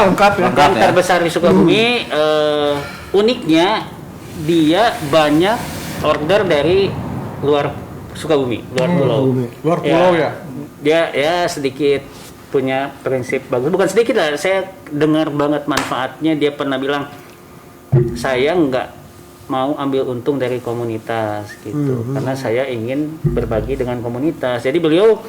Lengkap ya. yang terbesar di Sukabumi. Uniknya dia banyak order dari luar Sukabumi, luar pulau. Luar pulau ya. Dia ya sedikit punya prinsip bagus, bukan sedikit lah. Saya dengar banget manfaatnya. Dia pernah bilang, saya nggak mau ambil untung dari komunitas gitu, karena saya ingin berbagi dengan komunitas. Jadi beliau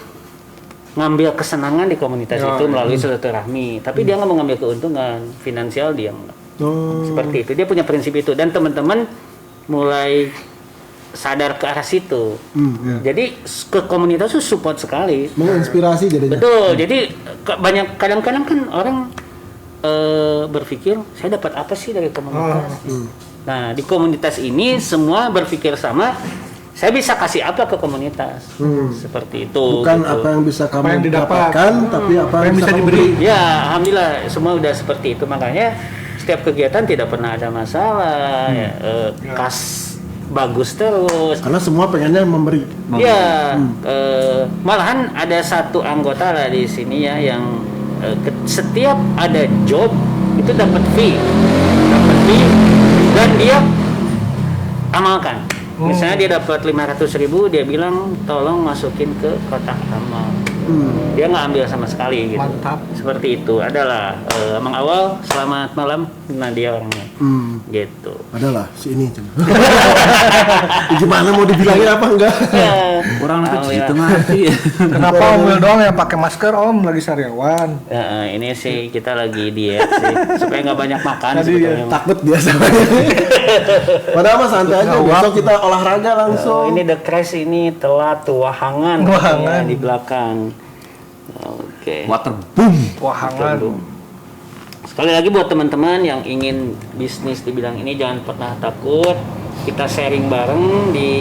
ngambil kesenangan di komunitas itu melalui silaturahmi, tapi dia nggak mau ngambil keuntungan finansial, dia nggak. Seperti itu, dia punya prinsip itu, dan teman-teman mulai sadar ke arah situ. Jadi ke komunitas itu support sekali, Menginspirasi jadinya. betul. Jadi banyak kadang-kadang kan orang berpikir saya dapat apa sih dari komunitas. Nah, di komunitas ini semua berpikir sama, saya bisa kasih apa ke komunitas. Seperti itu. Bukan gitu. apa yang bisa Apa kamu yang didapat. dapatkan, tapi apa yang bisa kamu diberi. beri. Ya, alhamdulillah semua udah seperti itu. Makanya setiap kegiatan tidak pernah ada masalah. Kas bagus terus. Karena semua pengennya memberi. Ya, malahan ada satu anggota lah di sini ya yang setiap ada job itu dapat fee, dan dia amalkan. Misalnya dia dapat 500.000, dia bilang tolong masukin ke kotak amal. Dia nggak ambil sama sekali gitu. Mantap. Seperti itu. Adalah Mang Awal, selamat malam. Nah, dia orangnya. Gitu. Adalah si ini. Gimana mau dibilangin apa enggak? Ya, Kurang lebih alhamdulillah. gitu ngerti ya. Kenapa Om Wil doang yang pakai masker? Om lagi sariawan. Ya, ini sih kita lagi diet sih supaya nggak banyak makan Tadi sebetulnya. Takut biasa. Padahal mah santai aja. Besok kita olahraga langsung. Ini The Crash ini telat tuh wahangan, Wahangan. ya, di belakang. Oke. Water boom. Wahangan. Sekali lagi buat teman-teman yang ingin bisnis di bidang ini, jangan pernah takut. Kita sharing bareng di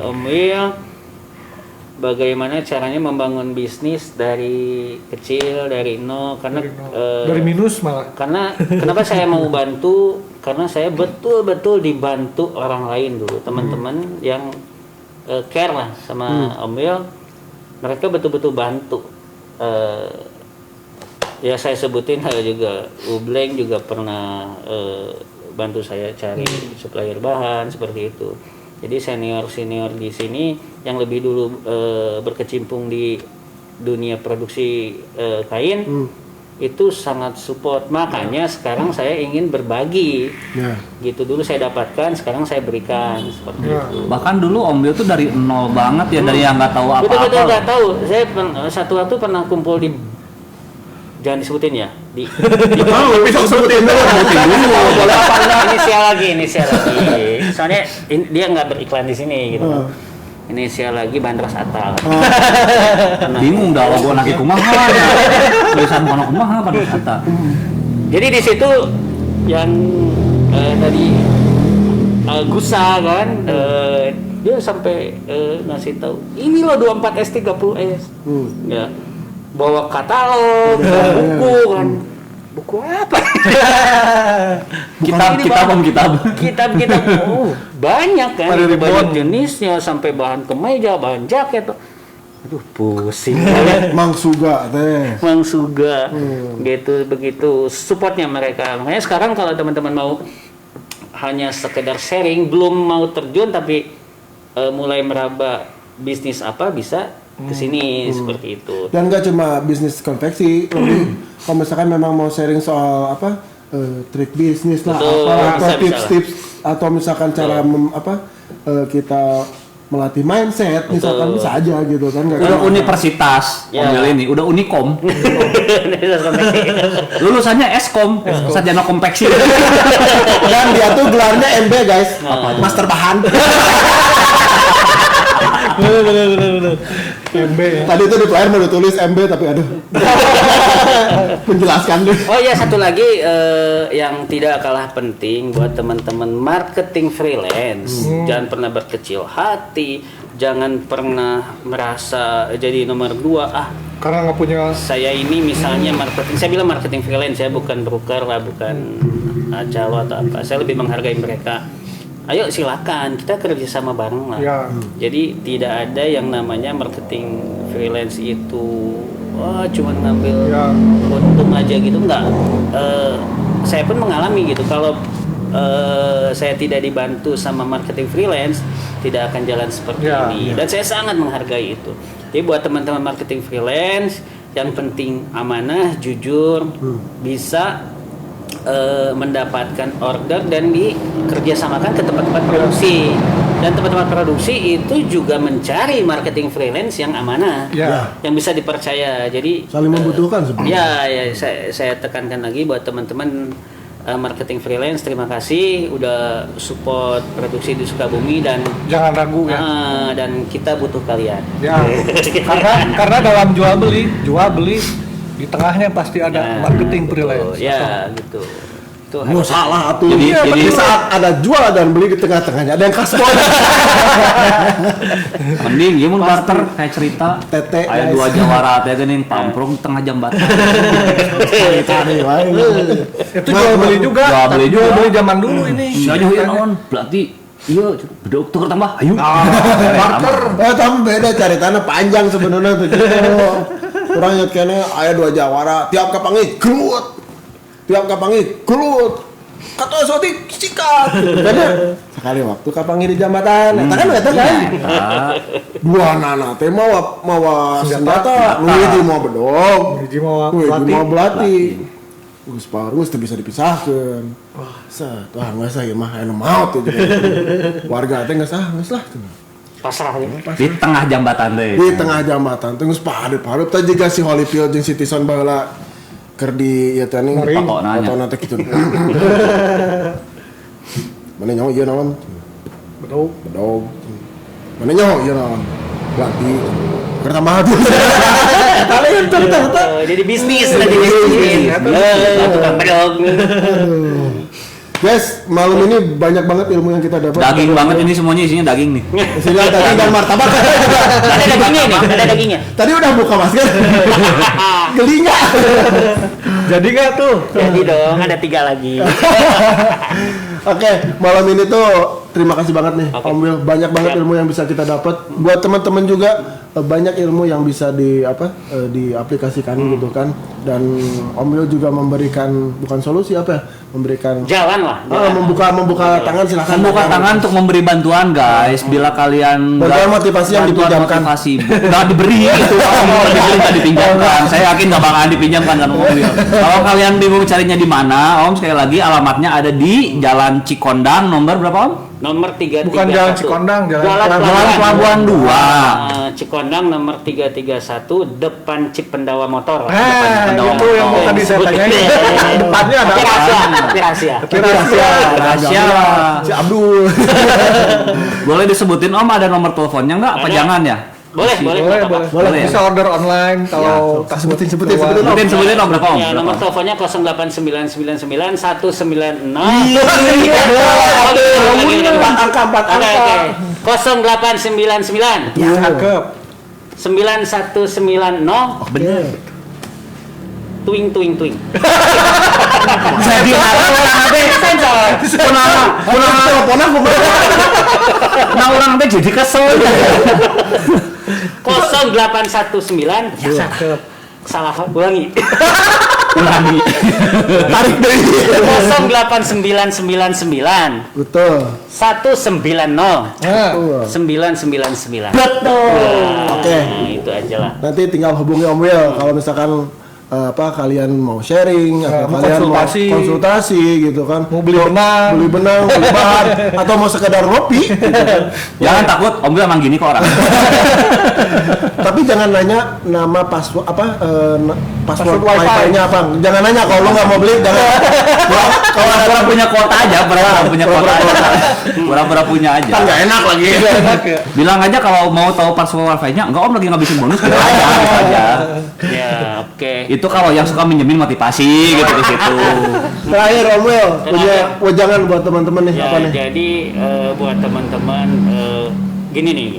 Om Wil bagaimana caranya membangun bisnis dari kecil, dari nol. Karena Dari minus malah. karena kenapa saya mau bantu, karena saya betul-betul dibantu orang lain dulu, teman-teman yang care lah sama Om Wil. Mereka betul-betul bantu. Ya saya sebutin juga Ubleng juga pernah bantu saya cari supplier bahan seperti itu. Jadi senior di sini yang lebih dulu berkecimpung di dunia produksi kain itu sangat support. Makanya sekarang saya ingin berbagi. Gitu, dulu saya dapatkan, sekarang saya berikan seperti itu. Bahkan dulu Om Wil tuh dari nol banget ya, dari yang nggak tahu Betul-betul apa-apa. nggak tahu. Saya satu waktu pernah kumpul di, jangan disebutin ya, di Tahu, bisa sebutin dulu. boleh apa enggak, inisial lagi. Soalnya dia nggak beriklan di sini gitu. Inisial lagi Bandros Atal. Bingung dah gua naki kumaha. Tulisan kono kumaha pada kata. Jadi di situ yang tadi Gusa kan, dia sampai ngasih tahu, ini loh 24S30S. Ya. Bawa katalog, buku kan. Buku apa? Kitab. Banyak kan, Ada banyak ribuan. jenisnya, sampai bahan kemeja, bahan jaket. Aduh, pusing. Mang Suga teh. Mang Suga, gitu begitu supportnya mereka. Makanya sekarang kalau teman-teman mau hanya sekedar sharing, belum mau terjun tapi mulai meraba bisnis apa, bisa kesini seperti itu. Dan nggak cuma bisnis konveksi, kalau misalkan memang mau sharing soal apa trik bisnis lah, Betul, apa atau bisa tips-tips atau misalkan cara kita melatih mindset, misalkan bisa aja gitu kan. Nggak Udah cuma- universitas Ya. Om Wil ini, udah Unikom. Lulusannya Eskom, sarjana konveksi. Dan dia tuh gelarnya MB guys, master bahan. Bener. MB ya. Tadi itu di flyer mau ditulis MB tapi aduh. Menjelaskan deh. Oh ya, satu lagi yang tidak kalah penting buat teman-teman marketing freelance, jangan pernah berkecil hati, jangan pernah merasa jadi nomor 2. Karena nggak punya. Saya ini misalnya marketing, saya bilang marketing freelance, saya bukan broker lah, bukan calo atau apa. Saya lebih menghargai mereka. ayo silakan kita kerjasama bareng lah. Ya. Jadi tidak ada yang namanya marketing freelance itu cuma ngambil untung aja gitu, enggak. Saya pun mengalami gitu, kalau saya tidak dibantu sama marketing freelance tidak akan jalan seperti ini. Dan saya sangat menghargai itu. Jadi buat teman-teman marketing freelance, yang penting amanah, jujur, bisa mendapatkan order dan dikerjasamakan ke tempat-tempat produksi. Dan tempat-tempat produksi itu juga mencari marketing freelance yang amanah, yang bisa dipercaya. Jadi saling membutuhkan sebenarnya. Ya, saya tekankan lagi buat teman-teman marketing freelance, terima kasih udah support produksi di Sukabumi dan jangan ragu ya. Dan kita butuh kalian. Ya. karena dalam jual beli di tengahnya pasti ada marketing freelance. Ya, gitu. Itu salah atuh. Jadi saat ada jual dan beli di tengah-tengahnya ada yang kasbon. mending ieu mun barter kayak cerita Tete, aya guys. 2 jawara teh geuning pamprong tengah jambatan. Cari wae. Itu jual beli juga. Jual beli zaman dulu ini. Sia nya naon berarti iya dokter tambah ayo. Barter. Tapi beda caritana panjang sebenarnya tuh. Kurang inget kene aya 2 jawara tiap kapangi gelut. Kata sotik sikat. Karena sekali waktu kapangi di jambatan. Eta kan eta kan. Dua nana teh mawa senjata, nu hiji mau bedog, Hiji mawa nu hiji belati. mau belati. Geus geus teu bisa dipisahkeun. Set, geus ieu mah anu maot tuh. Warga teh geus lah. pasrah ya. Di tengah jambatan teh. Di tengah jambatan teh geus padet-padet teh jiga si Holyfield jeung si Tyson baheula keur di ieu teh ning Pakona teh kitu. Mana nyaho ieu naon? Bedog. Mana nyaho ieu naon? Belati. Keur tambah tuh. Jadi bisnis nanti bisnis. Tukang bedog. Guys, malam ini banyak banget ilmu yang kita dapat. Daging banget ini semuanya isinya daging nih. Sila daging dan martabak. Ada dagingnya nih, ada dagingnya. Tadi udah buka masker. Geli nggak? Jadi nggak tuh? Jadi dong, ada 3 lagi. Oke, malam ini tuh terima kasih banget nih, Oke. Om Will. Banyak banget ilmu yang bisa kita dapat. Buat teman-teman juga banyak ilmu yang bisa diaplikasikan gitu kan. Dan Om Will juga memberikan bukan solusi apa ya? Memberikan Jalan lah. membuka tangan silakan. Membuka tangan untuk memberi bantuan guys. Bila kalian Bantuan motivasi yang bantuan dipinjamkan. motivasi nggak diberi itu. Kalau diberi dipinjamkan. Saya yakin nggak bakalan dipinjamkan kan mobil. Kalau kalian bingung carinya di mana, Om sekali lagi alamatnya ada di Jalan Cikondang nomor berapa Om? Nomor 331. Bukan Jalan Cikondang, Jalan Pelabuhan 2. Cikondang nomor 331 depan Cipendawa Motor. Itu yang tadi saya tanyain. Depannya ada Tapi rahasia. Rahasia. Si Abdul. Boleh disebutin Om ada nomor teleponnya nggak? Apa Ada. jangan ya? Boleh. Boleh. Bisa order online kalau tas Sebutin. Sebutin Om berapa Om? Ya, nomor teleponnya 08999 190. Angka 4 angka. 0899 cakep. 9190 Bener. tuing. Jadi nah orang teh jadi kesel. 0819 Cakep. salah ulangi. Tarik dari. 08999 Betul. 190 999. Oke. Itu aja lah. Nanti tinggal hubungi Om Will kalau misalkan kalian mau sharing atau mau kalian konsultasi. mau konsultasi gitu kan, Mau beli benang. beli bahan atau mau sekedar ngopi gitu kan. Jangan takut, Om Bil emang gini kok orang. Tapi jangan nanya nama password password Password wifi-nya apa. Jangan nanya kalau lo nggak mau beli, jangan. Kalau pura punya kuota aja, pura-pura punya aja. Kan nggak enak lagi. Bilang aja kalau mau tahu password wifi-nya, enggak Om lagi ngabisin bonus gitu aja, gitu aja. Ya, oke. Itu kalau yang suka minjemin motivasi gitu di situ. Terakhir Om Will, punya wejangan buat teman-teman nih Ya, apa nih? jadi buat teman-teman gini nih.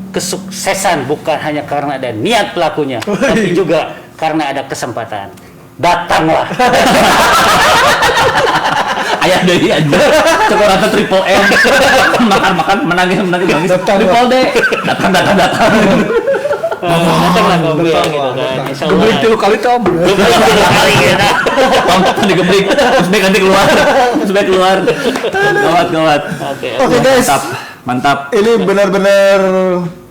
Kesuksesan bukan hanya karena ada niat pelakunya, tapi juga karena ada kesempatan. Datanglah. Ayah dari aja. Cokorata triple M. Makan menangis triple D. Datang. Datang lah mobil gitu kan. Insya Allah. Gebrik 3 kali Tom. Kali gitu. Tonton digebrik. Terus back nanti keluar. Gawat. Oke, guys. Mantap. Ini benar-benar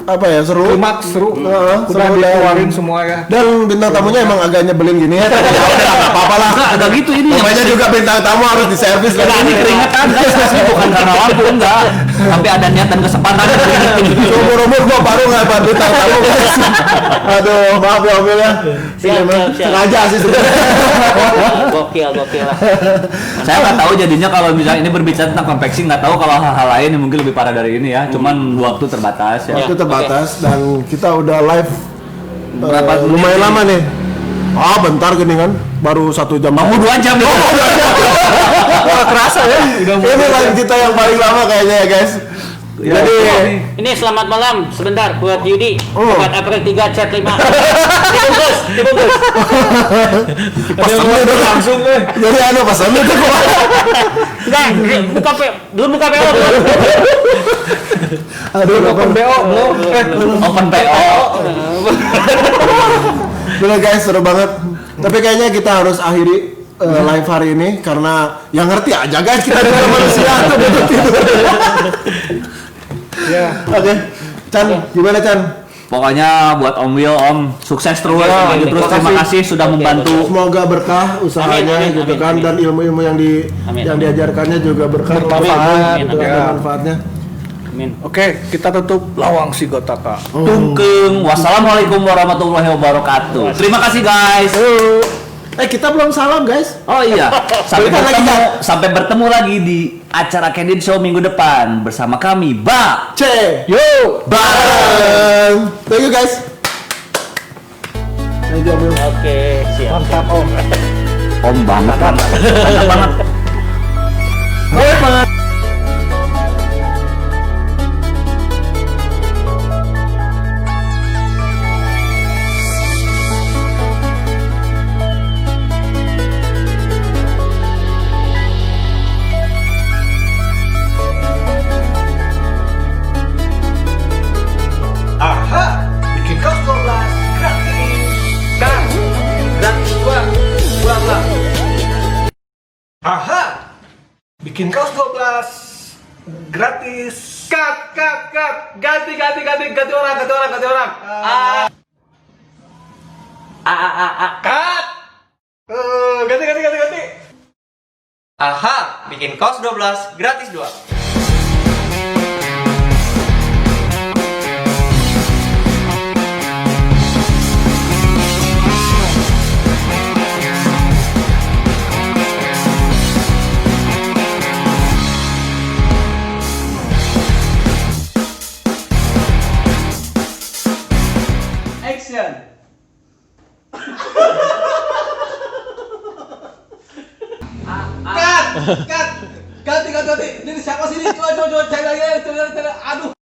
apa ya, seru. Klimaks seru. Heeh, Udah seru dan- dikeluarin semua ya. Dan bintang tamunya emang agak nyebelin gini ya. Enggak apa-apa lah. Agak gitu ini. Namanya juga bintang tamu harus diservis Nah, lagi. ini keringetan guys, asli bukan karena lampu enggak. Tapi ada niat dan kesempatan keringetin. Umur gua baru nggak bintang tamu guys. Aduh, maaf ya Om Wil ya. Siap. Sengaja sih sebenarnya. Gokil lah. Saya nggak tahu jadinya kalau misalnya ini berbicara tentang konveksi, nggak tahu kalau hal-hal lain yang mungkin lebih parah dari ini ya. Cuman waktu terbatas ya. Waktu terbatas dan kita udah live Berapa menit lumayan ini? lama nih. Bentar gini kan, baru 1 jam. Mau 2 jam loh. Wah, kerasa ya. Ini live kita yang paling lama kayaknya ya guys. Jadi Ini selamat malam sebentar buat Yudi. Oh. Buat April 3 chat 5. Dibungkus. pesannya udah langsung deh. Jadi pesannya tuh kok. Enggak, belum buka PO. Aduh, Open BO belum. Open PO. Bener guys, seru banget. Tapi kayaknya kita harus akhiri live hari ini karena yang ngerti aja guys, kita juga manusia tuh butuh tidur. Ya. Oke, Chan, gimana Chan? Pokoknya buat Om Will, Om sukses terus, Ya, maju terus. Terima kasih sudah membantu. Semoga berkah usahanya Amin, gitu kan, amin. dan ilmu-ilmu yang Amin. diajarkannya juga berkah, Bermanfaat, gitu kan, ya. ada manfaatnya. Amin. Oke, kita tutup Lawang Si Gotaka. Tungkeng. Wassalamualaikum warahmatullahi wabarakatuh. Terima kasih guys. Kita belum salam guys. Oh iya, sampai Berikan lagi, bertemu lagi di acara Candid Show minggu depan bersama kami, Ba. C. Yo. Bareng. Thank you guys. Thank you, Om Wil. Oke, siap. Mantap Om. Om banget, mantap banget. Aha, bikin kaos 12 gratis. Dan gratis dua belas. Aha, bikin kaos 12 gratis. Cut. Ganti orang. Cut. Ganti. Aha, bikin kaos 12 gratis 2. Action. Cut. Ganti. Ini siapa sini? Coba cari lagi. Aduh.